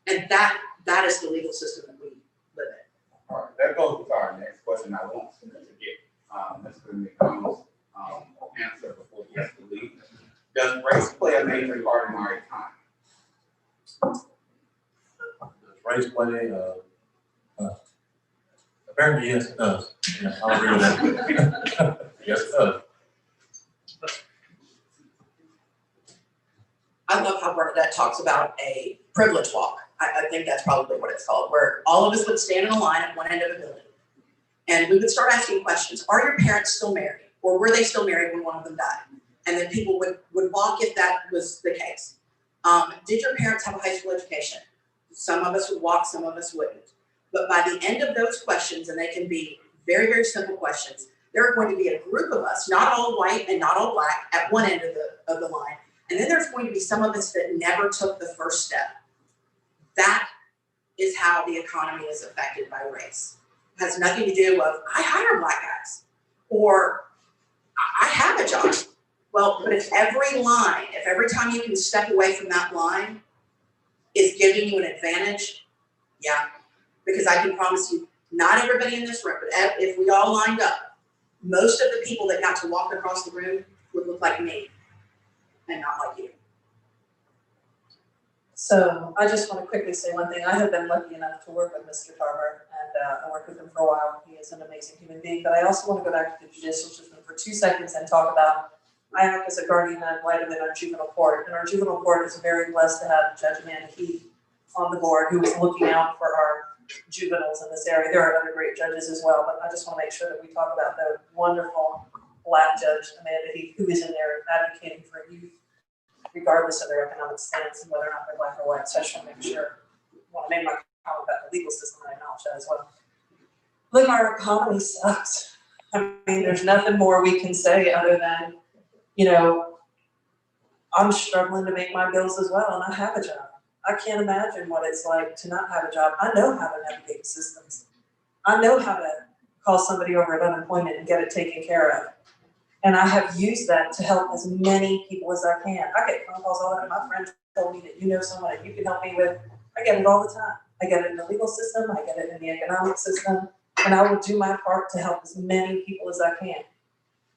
And that is the legal system that we live in. All right, that goes with our next question. I want to get Mr. McDonald's answer before he has to leave. Does race play a major part in our economy? Does race play? Apparently, yes, it does. Yeah, I'll agree with that. Yes, it does. I love how Bernadette talks about a privilege walk. I think that's probably what it's called, where all of us would stand in a line at one end of the building. And we would start asking questions. Are your parents still married? Or were they still married when one of them died? And then people would walk if that was the case. Did your parents have a high school education? Some of us would walk, some of us wouldn't. But by the end of those questions, and they can be very, very simple questions, there are going to be a group of us, not all white and not all black, at one end of the line. And then there's going to be some of us that never took the first step. That is how the economy is affected by race. It has nothing to do with, I hire black guys, or I have a job. Well, but if every time you can step away from that line is giving you an advantage, yeah. Because I can promise you, not everybody in this room, but if we all lined up, most of the people that got to walk across the room would look like me and not like you. So I just want to quickly say one thing. I have been lucky enough to work with Mr. Tarver, and I worked with him for a while. He is an amazing human being. But I also want to go back to the judicial system for 2 seconds and talk about, I act as a guardian ad litem in our juvenile court. And our juvenile court is very blessed to have Judge Amanda Heath on the board, who is looking out for our juveniles in this area. There are other great judges as well, but I just want to make sure that we talk about the wonderful Black judge, Amanda Heath, who is in there advocating for youth, regardless of their economic stance and whether or not they're black or white. So I just want to make sure, when I made my comment about the legal system, I acknowledge that as well. Look, our economy sucks. I mean, there's nothing more we can say other than, you know, I'm struggling to make my bills as well, and I have a job. I can't imagine what it's like to not have a job. I know how to navigate systems. I know how to call somebody over at unemployment and get it taken care of. And I have used that to help as many people as I can. I get phone calls all the time. My friend told me that you know someone that you can help me with. I get it all the time. I get it in the legal system. I get it in the economic system. And I will do my part to help as many people as I can.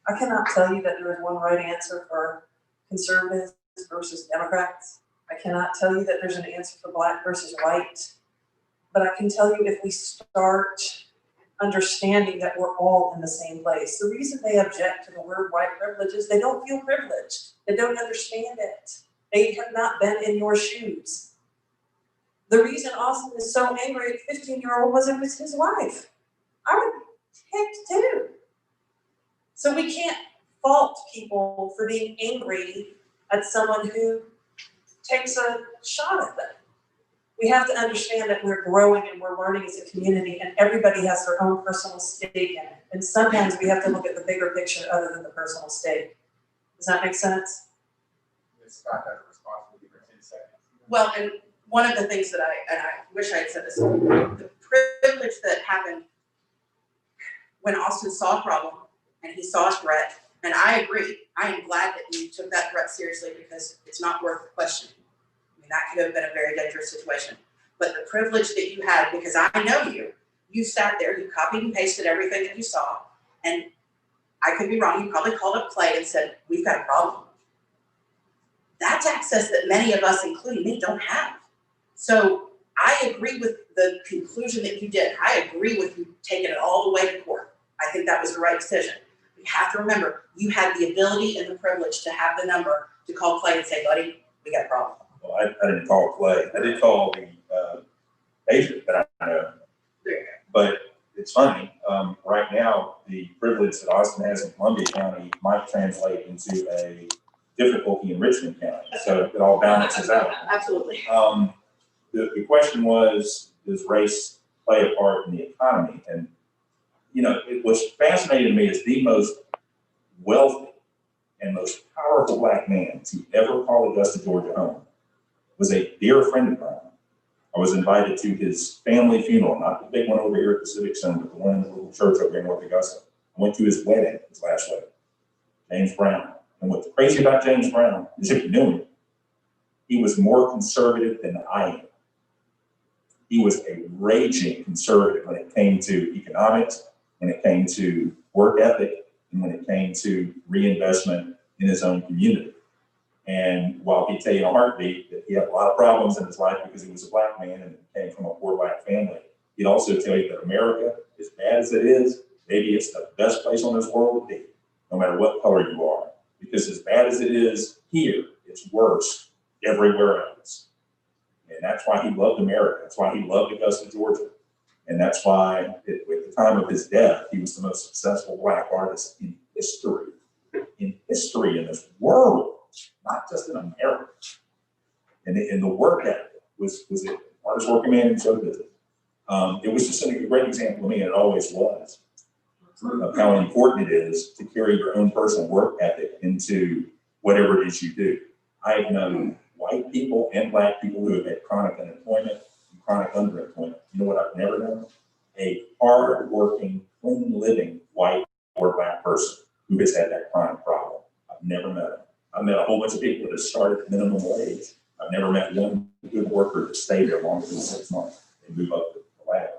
I cannot tell you that there is one right answer for conservatives versus Democrats. I cannot tell you that there's an answer for black versus white. But I can tell you, if we start understanding that we're all in the same place. The reason they object to the word white privilege is they don't feel privileged. They don't understand it. They have not been in your shoes. The reason Austin is so angry at 15-year-old was it was his wife. I would ticked too. So we can't fault people for being angry at someone who takes a shot at them. We have to understand that we're growing and we're learning as a community, and everybody has their own personal stake in it. And sometimes we have to look at the bigger picture other than the personal stake. Does that make sense? Ms. Scott has a responsibility for 10 seconds. Well, and one of the things that I wish I had said this, the privilege that happened when Austin saw a problem and he saw a threat, and I agree, I am glad that you took that threat seriously because it's not worth questioning. that could have been a very dangerous situation. But the privilege that you had, because I know you sat there, you copied and pasted everything that you saw, and I could be wrong, you probably called up Clay and said, we've got a problem. That's access that many of us, including me, don't have. So I agree with the conclusion that you did. I agree with you taking it all the way to court. I think that was the right decision. You have to remember, you had the ability and the privilege to have the number to call Clay and say, buddy, we got a problem. Well, I didn't call Clay. I did call the agent that I know. There you go. But it's funny, right now, the privilege that Austin has in Columbia County might translate into a difficulty in Richmond County. So it all balances out. Absolutely. The question was, does race play a part in the economy? And, you know, what's fascinating to me is the most wealthy and most powerful Black man to ever call Augusta, Georgia home was a dear friend of mine. I was invited to his family funeral, not the big one over here at the Civic Center, but the one in the little church over here in North Augusta. I went to his wedding, his last wedding, James Brown. And what's crazy about James Brown is, if you knew him, he was more conservative than I am. He was a raging conservative when it came to economics, when it came to work ethic, and when it came to reinvestment in his own community. And while he'd tell you in a heartbeat that he had a lot of problems in his life because he was a Black man and came from a poor Black family, he'd also tell you that America, as bad as it is, maybe it's the best place on this world to be, no matter what color you are. Because as bad as it is here, it's worse everywhere else. And that's why he loved America. That's why he loved Augusta, Georgia. And that's why, at the time of his death, he was the most successful Black artist in history in this world, not just in America. And the work ethic was the hardest working man in show business. It was just a great example to me, and it always was, of how important it is to carry your own personal work ethic into whatever it is you do. I've known white people and Black people who have had chronic unemployment and chronic underemployment. You know what I've never known? A hard-working, clean-living white or Black person who has had that chronic problem. I've never met them. I've met a whole bunch of people that have started at minimum wage. I've never met one good worker that stayed there longer than 6 months and move up the ladder.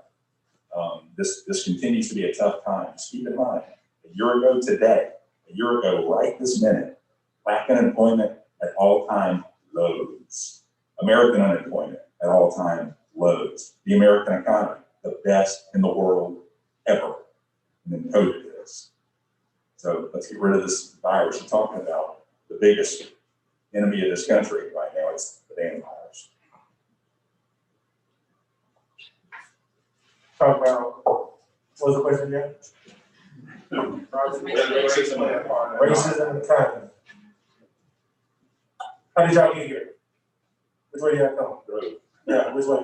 This continues to be a tough time. Just keep in mind, a year ago today, a year ago right this minute, Black unemployment at all-time lows. American unemployment at all-time lows. The American economy, the best in the world ever. And then COVID is. So let's get rid of this virus you're talking about. The biggest enemy of this country right now is the damn virus. Talk about, what was the question again? Racism in the economy. How did y'all get here? Which way did y'all come? Yeah, which way?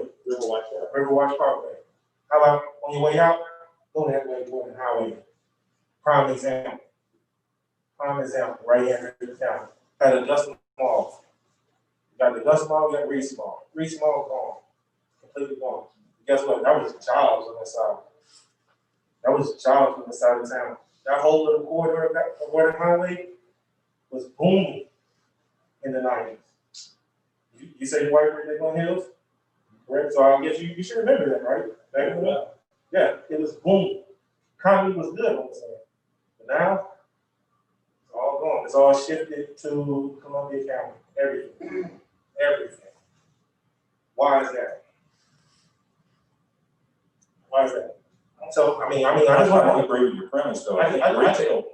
Riverwatch Parkway. How about on your way out? Go that way, go on the highway. Prime example, right here in the town. Had a Augusta Mall. You got the Augusta Mall, you got Reese Mall. Reese Mall gone, completely gone. Guess what? That was jobs on that side. That was jobs on the side of town. That whole little corridor of where the highway was booming in the 90s. You say White River Glen Hills? Correct. So I guess you should remember that, right? Back in the, yeah, it was booming. Economy was good on the side. But now, it's all gone. It's all shifted to Columbia County. Everything. Everything. Why is that? Why is that? So, I just want to agree with your premise, though.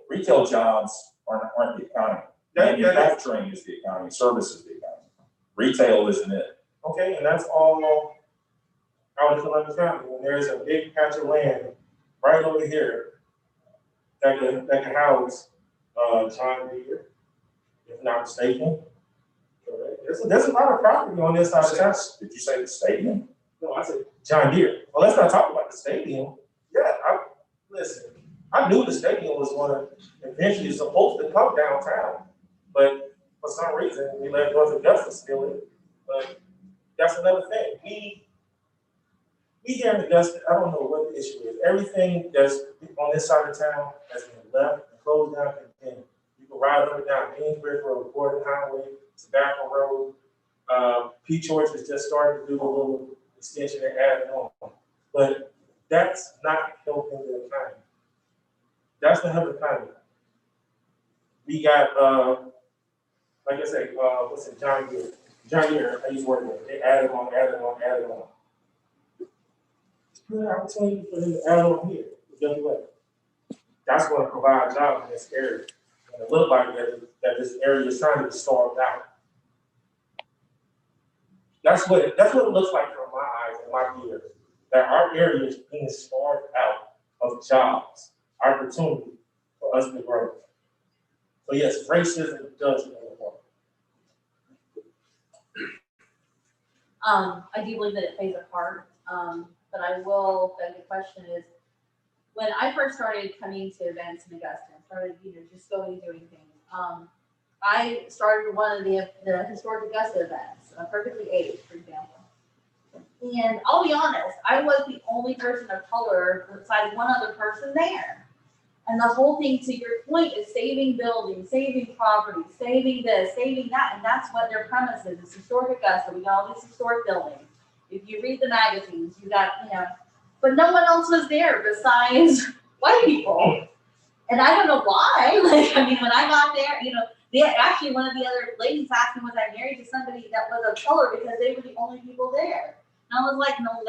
Retail jobs aren't the economy. Manufacturing is the economy. Service is the economy. Retail isn't it. Okay, and that's all out of Columbia County. And there's a big patch of land right over here that can house John Deere, if not mistaken. There's a lot of property on this side of town. Did you say the stadium? No, I said John Deere. Well, let's not talk about the stadium. Yeah, listen. I knew the stadium was eventually supposed to come downtown, but for some reason we let North Augusta steal it. But that's another thing. We here in Augusta, I don't know what the issue is. Everything that's on this side of town has been left and closed down and you can ride up and down Kingsbridge Road, Gordon Highway, Tobacco Road, Peach Orchard just started to do a little extension and add on. But that's not helping the economy. That's not helping the economy. We got, like I said, what's it, John Deere. John Deere, I used to work with, they added on. Good opportunity for them to add on here. But guess what? That's going to provide jobs in this area. And it looked like that this area is trying to be starved out. That's what it looks like from my eyes and my ears. That our area is being starved out of jobs, opportunity for us to grow. So yes, racism does play a part. I do believe that it plays a part, but I will beg the question is, when I first started coming to events in Augusta, started, just going and doing things, I started one of the historic Augusta events, Perfectly Aged, for example. And I'll be honest, I was the only person of color besides one other person there. And the whole thing, to your point, is saving buildings, saving property, saving this, saving that, and that's what their premise is. It's historic Augusta. We got all these historic buildings. If you read the magazines, you got, but no one else was there besides white people. And I don't know why. When I got there, actually one of the other ladies asked me, was I married to somebody that was of color, because they were the only people there. And I was like, no.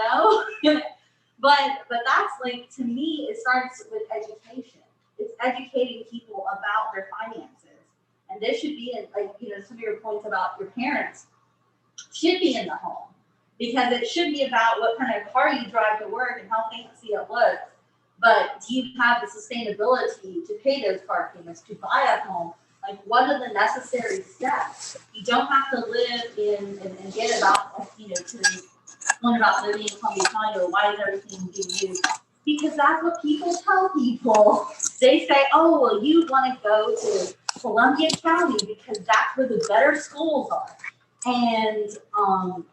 But that's to me, it starts with education. It's educating people about their finances. And this should be some of your points about your parents should be in the home, because it should be about what kind of car you drive to work and how fancy it looks. But do you have the sustainability to pay those car payments, to buy a home? What are the necessary steps? You don't have to live in and get about, to learn about living in Columbia County, or why is everything being used? Because that's what people tell people. They say, oh, well, you want to go to Columbia County because that's where the better schools are. And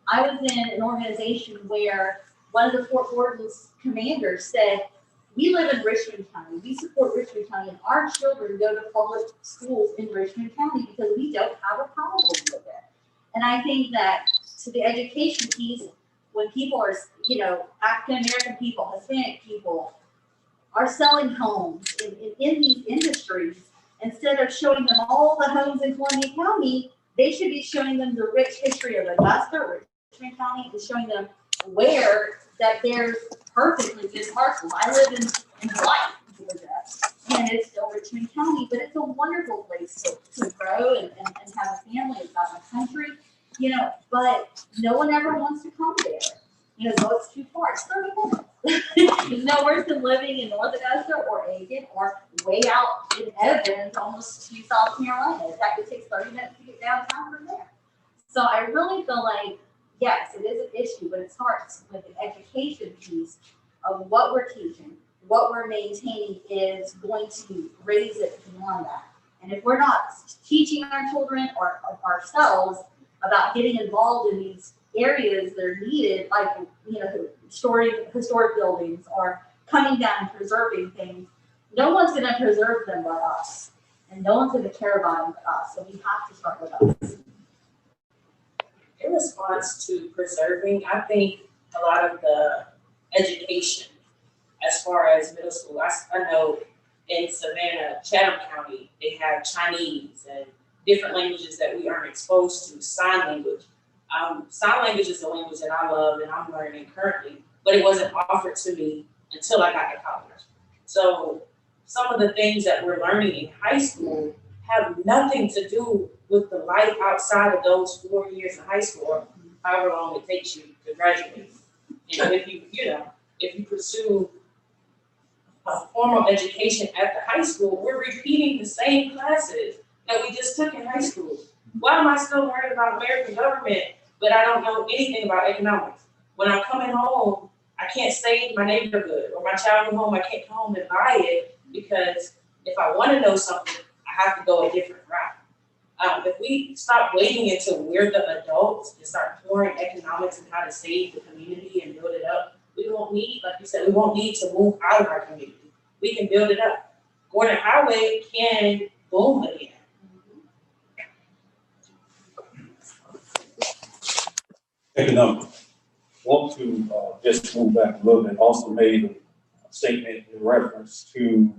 I was in an organization where one of the Fort Gordon's commanders said, we live in Richmond County. We support Richmond County, and our children go to public schools in Richmond County because we don't have a problem with it. And I think that to the education piece, when people are, African-American people, Hispanic people are selling homes in these industries, instead of showing them all the homes in Columbia County, they should be showing them the rich history of Augusta, Richmond County, and showing them where that there's perfectly good parcels. I live in Hawaii, Georgia, and it's still Richmond County, but it's a wonderful place to grow and have a family. It's out in the country, but no one ever wants to come there. So it's too far. It's 30 minutes. It's no worse than living in North Augusta or Aiken or way out in Evans, almost to South Carolina. In fact, it takes 30 minutes to get downtown from there. So I really feel like, yes, it is an issue, but it starts with the education piece of what we're teaching, what we're maintaining is going to raise it beyond that. And if we're not teaching our children or ourselves about getting involved in these areas that are needed, like storing historic buildings or coming down and preserving things, no one's going to preserve them but us, and no one's going to care about them but us. So we have to start with us. In response to preserving, I think a lot of the education, as far as middle school, I know in Savannah, Chatham County, they have Chinese and different languages that we aren't exposed to, sign language. Sign language is a language that I love and I'm learning currently, but it wasn't offered to me until I got to college. So some of the things that we're learning in high school have nothing to do with the life outside of those 4 years of high school, or however long it takes you to graduate. And if you pursue a formal education at the high school, we're repeating the same classes that we just took in high school. Why am I still learning about American government, but I don't know anything about economics? When I'm coming home, I can't save my neighborhood, or my child come home, I can't come home and buy it, because if I want to know something, I have to go a different route. If we stop waiting until we're the adults and start pouring economics and how to save the community and build it up, we won't need, like you said, we won't need to move out of our community. We can build it up. Gordon Highway can boom again. economic. Want to just move back a little bit. Also made a statement in reference to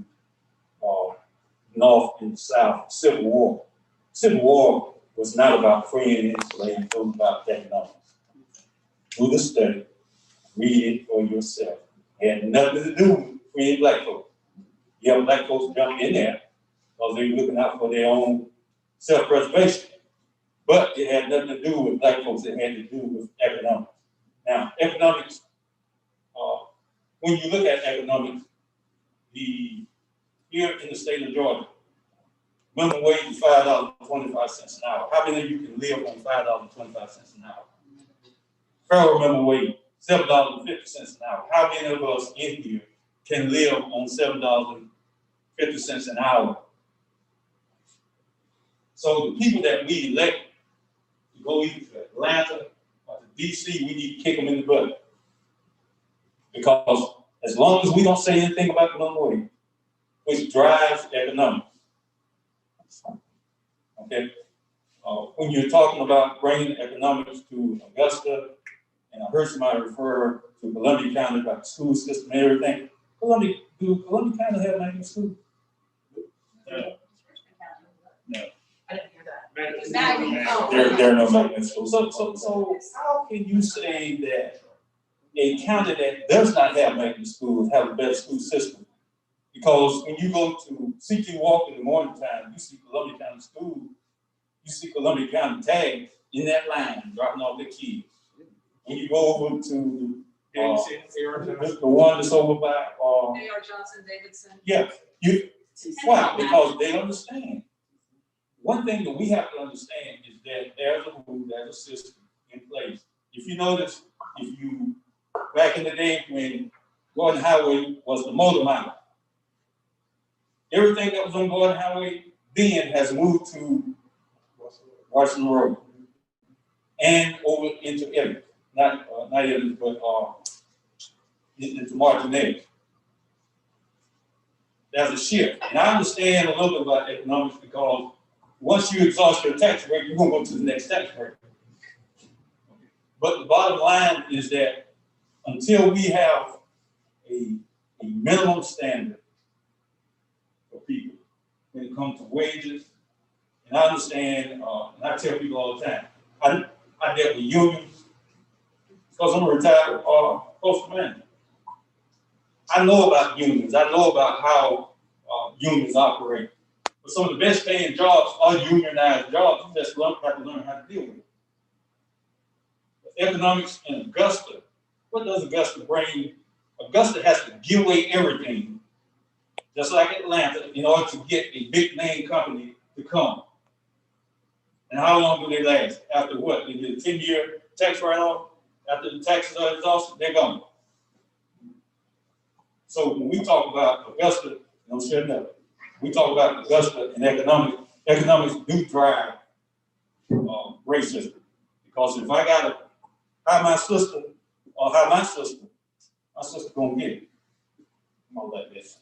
North and South Civil War. Civil War was not about freeing enslaved, it was about economics. Do the study, read it for yourself. It had nothing to do with freeing black folks. Yeah, black folks jumped in there because they were looking out for their own self-preservation. But it had nothing to do with black folks, it had to do with economics. Now, economics, when you look at economics, here in the state of Georgia, minimum wage is $5.25 an hour. How many of you can live on $5.25 an hour? Federal minimum wage, $7.50 an hour. How many of us in here can live on $7.50 an hour? So the people that we elect to go either to Atlanta or to DC, we need to kick them in the butt. Because as long as we don't say anything about the minimum wage, which drives economics, okay? When you're talking about bringing economics to Augusta, and I heard somebody refer to Columbia County about the school system and everything. Do Columbia County have magnet school? No. No. I didn't hear that. There are no magnet schools. So how can you say that a county that does not have magnet schools have a better school system? Because when you go to CT Walk in the morning time, you see Columbia County School, you see Columbia County tags in that line dropping off their kids. When you go over to the one that's over by A.R. Johnson, Davidson. yeah, why? Because they understand. One thing that we have to understand is that there's a rule, there's a system in place. If you notice, back in the day when Gordon Highway was the motor mile, everything that was on Gordon Highway then has moved to Washington Road and over into Evans. Not Evans, but into Martinez. There's a shift. And I understand a little bit about economics because once you exhaust your tax rate, you're going to go to the next tax rate. But the bottom line is that until we have a minimum standard for people when it comes to wages, and I understand, and I tell people all the time, I dealt with unions because I'm a retired postal manager. I know about unions. I know about how unions operate. But some of the best paying jobs are unionized jobs. You just have to learn how to deal with it. Economics in Augusta, what does Augusta bring? Augusta has to give away everything, just like Atlanta, in order to get a big name company to come. And how long do they last? After what? They get a 10-year tax write-off? After the taxes are exhausted, they're gone. So when we talk about Augusta, don't shut up. We talk about Augusta and economics do drive racism. Because if I gotta hire my sister or hire my sister gonna get it. I'm gonna let this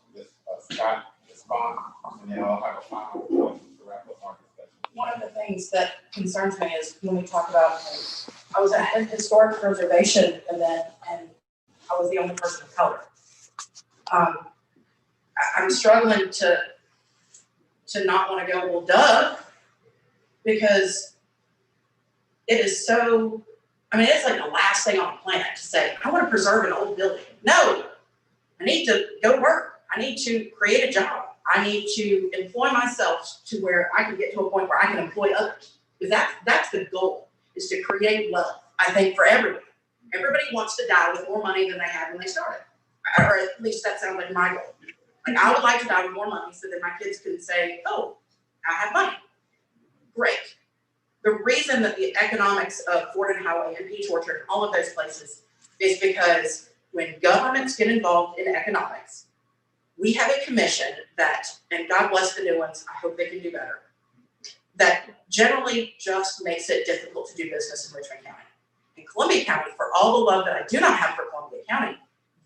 Scott respond, and then I'll have a final point to wrap up our discussion. One of the things that concerns me is when we talk about, I was at a historic preservation event and I was the only person of color. I'm struggling to not want to go, well, duh, because it is so, I mean, it's like the last thing on the planet to say, I want to preserve an old building. No, I need to go to work. I need to create a job. I need to employ myself to where I can get to a point where I can employ others. Because that's the goal, is to create wealth, I think, for everyone. Everybody wants to die with more money than they had when they started. Or at least that sounds like my goal. Like, I would like to die with more money so that my kids can say, oh, I have money. Great. The reason that the economics of Fordham Highway and Peach Orchard and all of those places is because when governments get involved in economics, we have a commission that, and God bless the new ones, I hope they can do better, that generally just makes it difficult to do business in Richmond County. In Columbia County, for all the love that I do not have for Columbia County,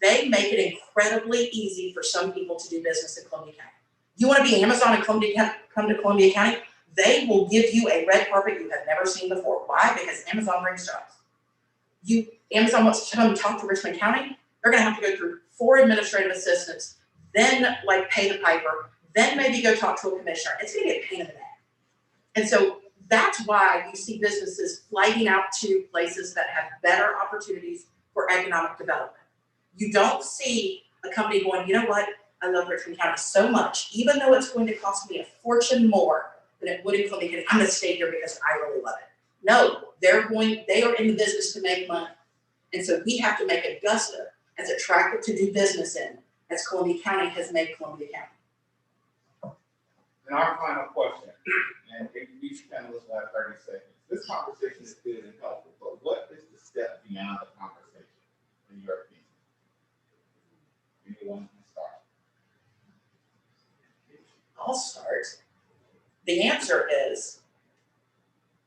they make it incredibly easy for some people to do business in Columbia County. You want to be Amazon and come to Columbia County, they will give you a red carpet you have never seen before. Why? Because Amazon brings jobs. Amazon wants to come talk to Richmond County, they're gonna have to go through 4 administrative assistants, then like pay the piper, then maybe go talk to a commissioner. It's gonna get a pain in the neck. And so that's why you see businesses flighting out to places that have better opportunities for economic development. You don't see a company going, you know what, I love Richmond County so much, even though it's going to cost me a fortune more than it would in Columbia County, I'm gonna stay here because I really love it. No, they are in the business to make money. And so we have to make Augusta as attractive to do business in as Columbia County has made Columbia County. And our final question, and each panelist will have 30 seconds. This conversation is good and helpful, but what is the step beyond the conversation, in your opinion? Anyone can start. I'll start. The answer is,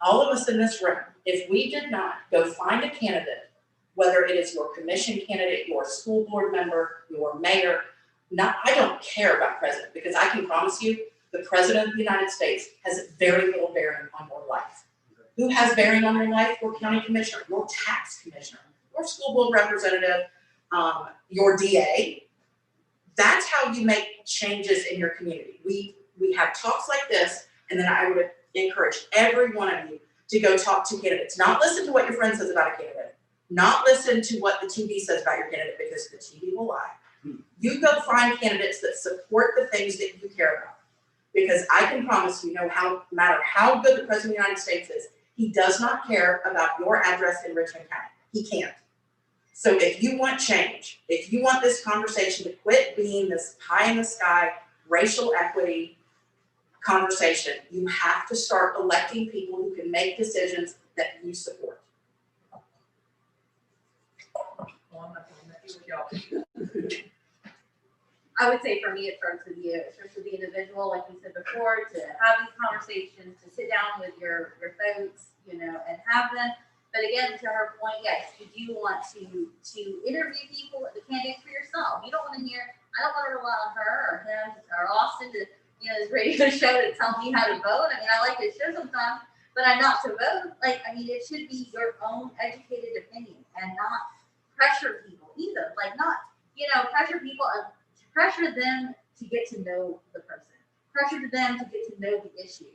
all of us in this room, if we did not go find a candidate, whether it is your commission candidate, your school board member, your mayor, I don't care about president, because I can promise you, the president of the United States has very little bearing on your life. Who has bearing on your life? Your county commissioner, your tax commissioner, your school board representative, your DA. That's how you make changes in your community. We have talks like this, and then I would encourage every one of you to go talk to candidates. Not listen to what your friend says about a candidate. Not listen to what the TV says about your candidate, because the TV will lie. You go find candidates that support the things that you care about. Because I can promise you, no matter how good the president of the United States is, he does not care about your address in Richmond County. He can't. So if you want change, if you want this conversation to quit being this pie in the sky, racial equity conversation, you have to start electing people who can make decisions that you support. I would say for me, it starts with you. It starts with the individual, like you said before, to have these conversations, to sit down with your folks, and have them. But again, to her point, yes, you do want to interview people, the candidates for yourself. You don't want to hear, I don't want to rely on her or him or Austin to, this radio show to tell me how to vote. I mean, I like his show sometimes, but I'm not to vote. It should be your own educated opinion and not pressure people either. Pressure people and pressure them to get to know the person, pressure them to get to know the issue,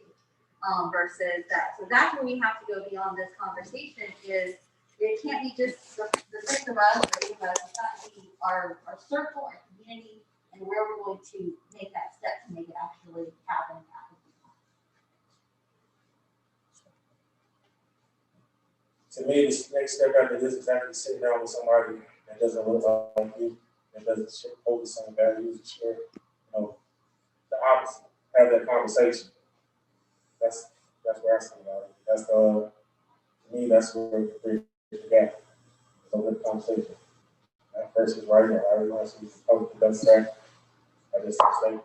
versus that. So that's where we have to go beyond this conversation. Is it can't be just the 6 of us or 8 of us. It's got to be our circle, our community, and where we're going to make that step to make it actually happen. To me, this next step after this is actually sitting down with somebody that doesn't look like you, that doesn't hold the same values, and share, the opposite. Have that conversation. That's where I stand about it. That's to me, that's where the bridge the gap. So good conversation. That person is right now. Everyone else is public doesn't say. I just say,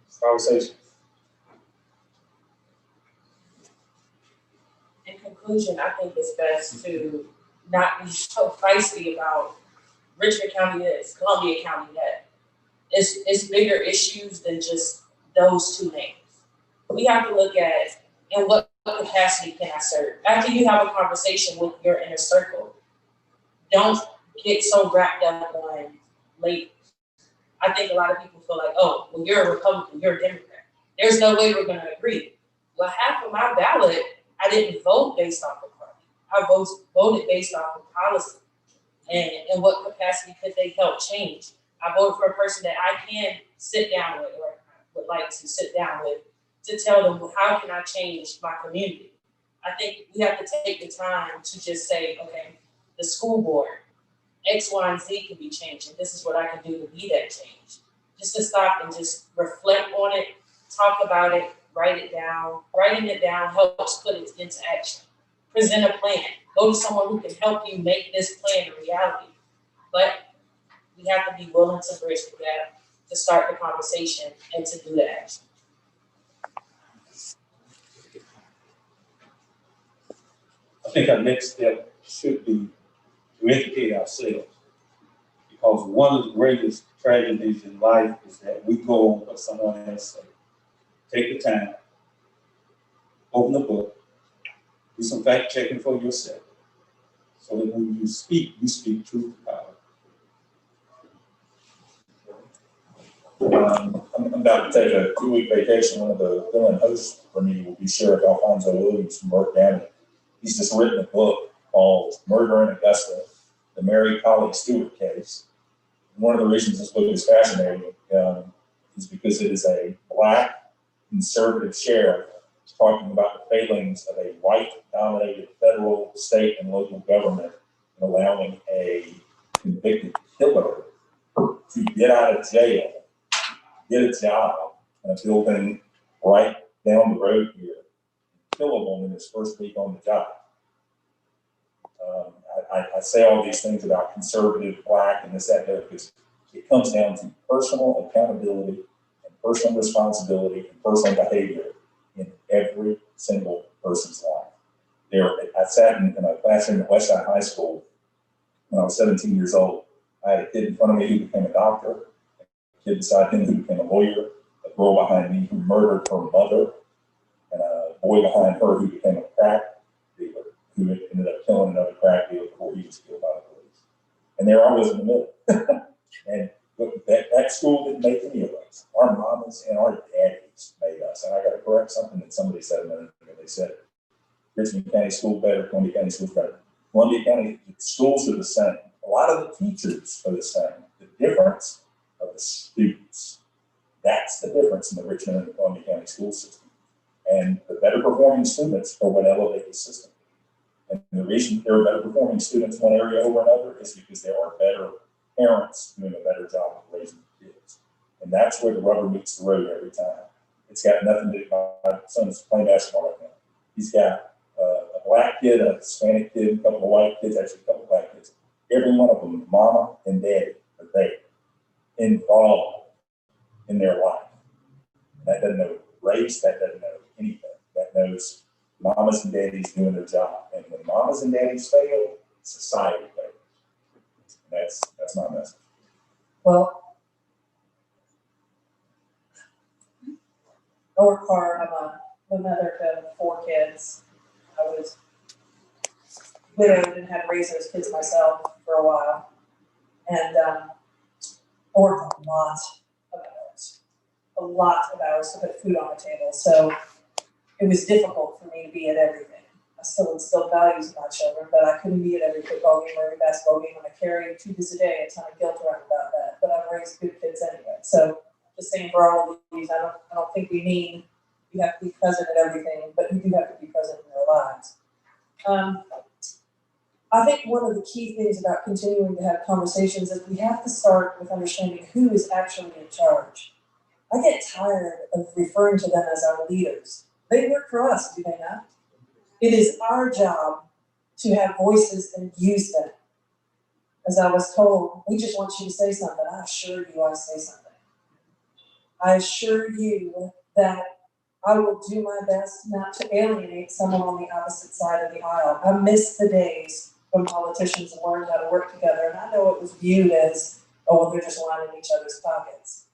it's conversation. In conclusion, I think it's best to not be so feisty about Richmond County this, Columbia County that. It's bigger issues than just those 2 names. We have to look at in what capacity can I serve. After you have a conversation with your inner circle, don't get so wrapped up on labels. I think a lot of people feel like, oh, well, you're a Republican, you're a Democrat. There's no way we're going to agree. Well, half of my ballot, I didn't vote based off of party. I voted based off of policy and in what capacity could they help change. I voted for a person that I can sit down with or would like to sit down with to tell them, well, how can I change my community? I think we have to take the time to just say, okay, the school board, X, Y, and Z can be changed, and this is what I can do to be that change. Just to stop and just reflect on it, talk about it, write it down. Writing it down helps put it into action. Present a plan. Go to someone who can help you make this plan a reality. But we have to be willing to bridge the gap, to start the conversation, and to do the action. I think our next step should be to educate ourselves. Because one of the greatest tragedies in life is that we go on what someone else says. Take the time, open the book, do some fact checking for yourself. so that when you speak truth to power. I'm about to take a 2-week vacation. One of the villain hosts for me will be Sheriff Alfonso Williams from Burke County. He's just written a book called Murder in Augusta, the Mary Collie Stewart case. And one of the reasons this book is fascinating is because it is a Black conservative sheriff talking about the failings of a white-dominated federal, state, and local government in allowing a convicted killer to get out of jail, get a job in a building right down the road here, kill a woman his first week on the job. I say all these things about conservative, Black, and this, that, and that, because it comes down to personal accountability and personal responsibility and personal behavior in every single person's life. I sat in a classroom at Westside High School when I was 17 years old. I had a kid in front of me who became a doctor, a kid beside him who became a lawyer, a girl behind me who murdered her mother, and a boy behind her who became a crack dealer, who ended up killing another crack dealer before he was killed by the police. And there I was in the middle. And that school didn't make any of us. Our mamas and our daddies made us. And I got to correct something that somebody said a minute ago. They said, Richmond County School better, Columbia County School better. Columbia County schools are the same. A lot of the teachers are the same. The difference of the students. That's the difference in the Richmond and the Columbia County school system. And the better performing students are what elevate the system. And the reason there are better performing students in one area over another is because there are better parents doing a better job of raising kids. And that's where the rubber meets the road every time. It's got nothing to do. My son's playing basketball right now. He's got a Black kid, a Hispanic kid, a couple of white kids, actually a couple of Black kids. Every one of them, mama and daddy, are there, involved in their life. That doesn't know race, that doesn't know anything. That knows mamas and daddies doing their job. And when mamas and daddies fail, society fails. And that's my message. Well, I work hard. I'm a mother to 4 kids. I was widowed and had to raise those kids myself for a while. And I worked a lot of hours to put food on the table. So it was difficult for me to be at everything. I still instilled values in my children, but I couldn't be at every football game or every basketball game. And I carry 2 days a day, a ton of guilt around about that. But I've raised good kids anyway. So just saying for all of these, I don't think we mean you have to be present at everything, but you do have to be present in their lives. I think one of the key things about continuing to have conversations is we have to start with understanding who is actually in charge. I get tired of referring to them as our leaders. They work for us, do they not? It is our job to have voices and use them. As I was told, we just want you to say something. I assure you I say something. I assure you that I will do my best not to alienate someone on the opposite side of the aisle. I miss the days when politicians learned how to work together, and I know it was viewed as, oh, well, they're just lining each other's pockets.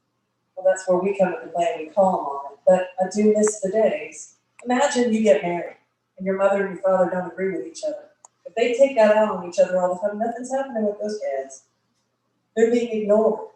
Well, that's where we come into play and we call them on it. But I do miss the days. Imagine you get married and your mother and your father don't agree with each other. If they take that out on each other all the time, nothing's happening with those kids. They're being ignored.